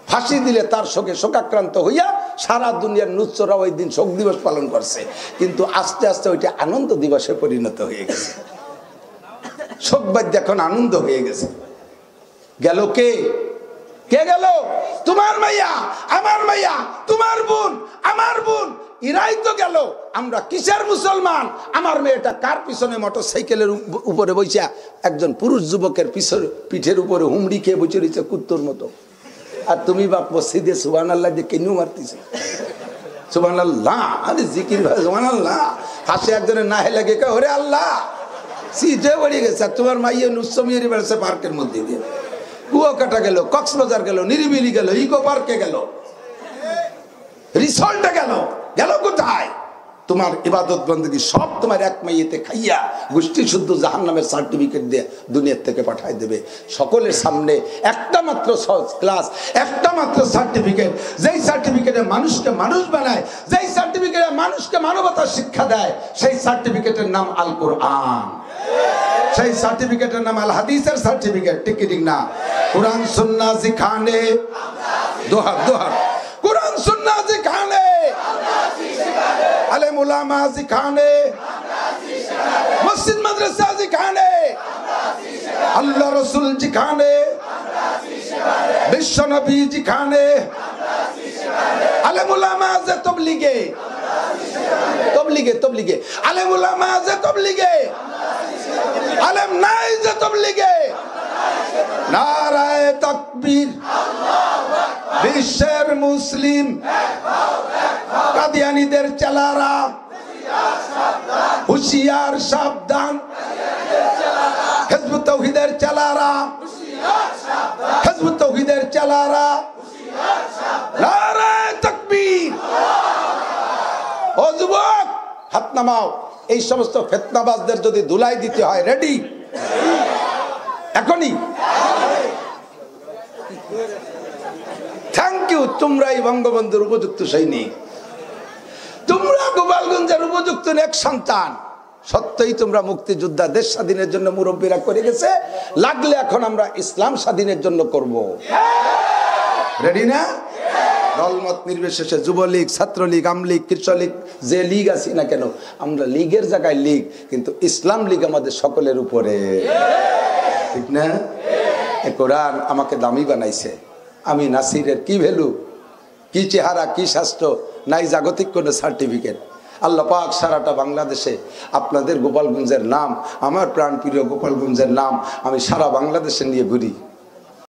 ফাঁসি দিলে তার শোকে শোকাক্রান্ত হইয়া সারা দুনিয়ার নুচ্চরা ওই দিন শোক দিবস পালন করছে। কিন্তু আস্তে আস্তে ওইটা আনন্দ দিবসে পরিণত হয়ে গেছে। শোকবাদ এখন আনন্দ হয়ে গেছে। গেল কে? কে গেল? তোমার মাইয়া, আমার মাইয়া, তোমার বোন, আমার বোন, ইরাই তো গেল। আমরা কিসের মুসলমান? আমার মেয়েটা কার পিছনে মোটরসাইকেলের উপরে বইসা একজন পুরুষ যুবকের পিঠের উপরে হুমড়ি খেয়ে বসে রয়েছে কুত্তর মতো। আর তুমি বাপ মসজিদে সুবহানাল্লাহ দিয়ে কেন মারতেছে? সুবহানাল্লাহ, আরে জিকির ভাই সুবহানাল্লাহ। হাসে একজনের না হেলে গিয়ে ওরে আল্লাহ, সিটে বেড়ে গেছে। আর তোমার মাইয়া নুসমিয়ারি বেড়েছে পার্কের মধ্যে দিয়ে। কুয়াকাটা গেল, কক্সবাজার গেল, নিরিবিলি গেল, ইকো পার্কে গেল, রিসর্টে গেল, গেল কোথায়? তোমার ইবাদত বندگی সব তোমার এক মাইয়েতে খাইয়া গোষ্ঠী শুদ্ধ জাহান্নামের সার্টিফিকেট দিয়ে দুনিয়া থেকে পাঠায় দেবে। সকলের সামনে একটা মাত্র ক্লাস, একটা মাত্র সার্টিফিকেট, যেই সার্টিফিকেটে মানুষকে মানুষ বানায়, যেই সার্টিফিকেটে মানুষকে মানবতার শিক্ষা দেয়, সেই সার্টিফিকেটের নাম আল কোরআন, সেই সার্টিফিকেটের নাম আল হাদিসের সার্টিফিকেট। ঠিক ঠিক না? কোরআন সুন্নাহ সিখানে, দোহার দোহার, কোরআন সুন্নাহ সিখানে, আলেম উলামা সিখানে, মসজিদ মাদ্রাসা সিখানে, আল্লাহ রসুল সিখানে, বিশ্ব নবী সিখানে, আলেম উলামা যে তবলিগে, তবলিগে তবলিগে, আলেম উলামা যে তবলিগে, আলেম নাই যে তবলিগে। নারায়ে তাকবীর, বিশ্বের মুসলিম কাদিয়ানীদের চেলারা হুঁশিয়ার সাবধান, হিজবুত তাওহীদের চেলারা, হিজবুত তাওহীদের চেলারা, নারায়ে তাকবীর। ও যুবক, হাত নামাও। এই সমস্ত ফিতনাবাজদের যদি ধুলাই দিতে হয়, রেডি এখনই। Thank you. তোমরাই বঙ্গবন্ধুর উপযুক্ত সৈনিক, তোমরা গোপালগঞ্জের উপযুক্ত এক সন্তান। সত্যই তোমরা মুক্তিযোদ্ধা, দেশ স্বাধীনের জন্য মুরব্বীরা করে গেছে, লাগলে এখন আমরা ইসলাম স্বাধীনের জন্য করব। রেডি না? দলমত নির্বিশেষে যুবলীগ, ছাত্রলীগ, আমলীগ, কৃষকলীগ, যে লীগ আছি না কেন, আমরা লীগের জায়গায় লীগ, কিন্তু ইসলাম লীগ আমাদের সকলের উপরে। ঠিক না? এ কোরআন আমাকে দামি বানাইছে। আমি নাসিরের কি ভ্যালু, কি চেহারা, কি স্বাস্থ্য নাই, জাগতিক কোনো সার্টিফিকেট। আল্লাহ পাক সারাটা বাংলাদেশে আপনাদের গোপালগঞ্জের নাম, আমার প্রাণপ্রিয় গোপালগঞ্জের নাম আমি সারা বাংলাদেশে নিয়ে ঘুরি।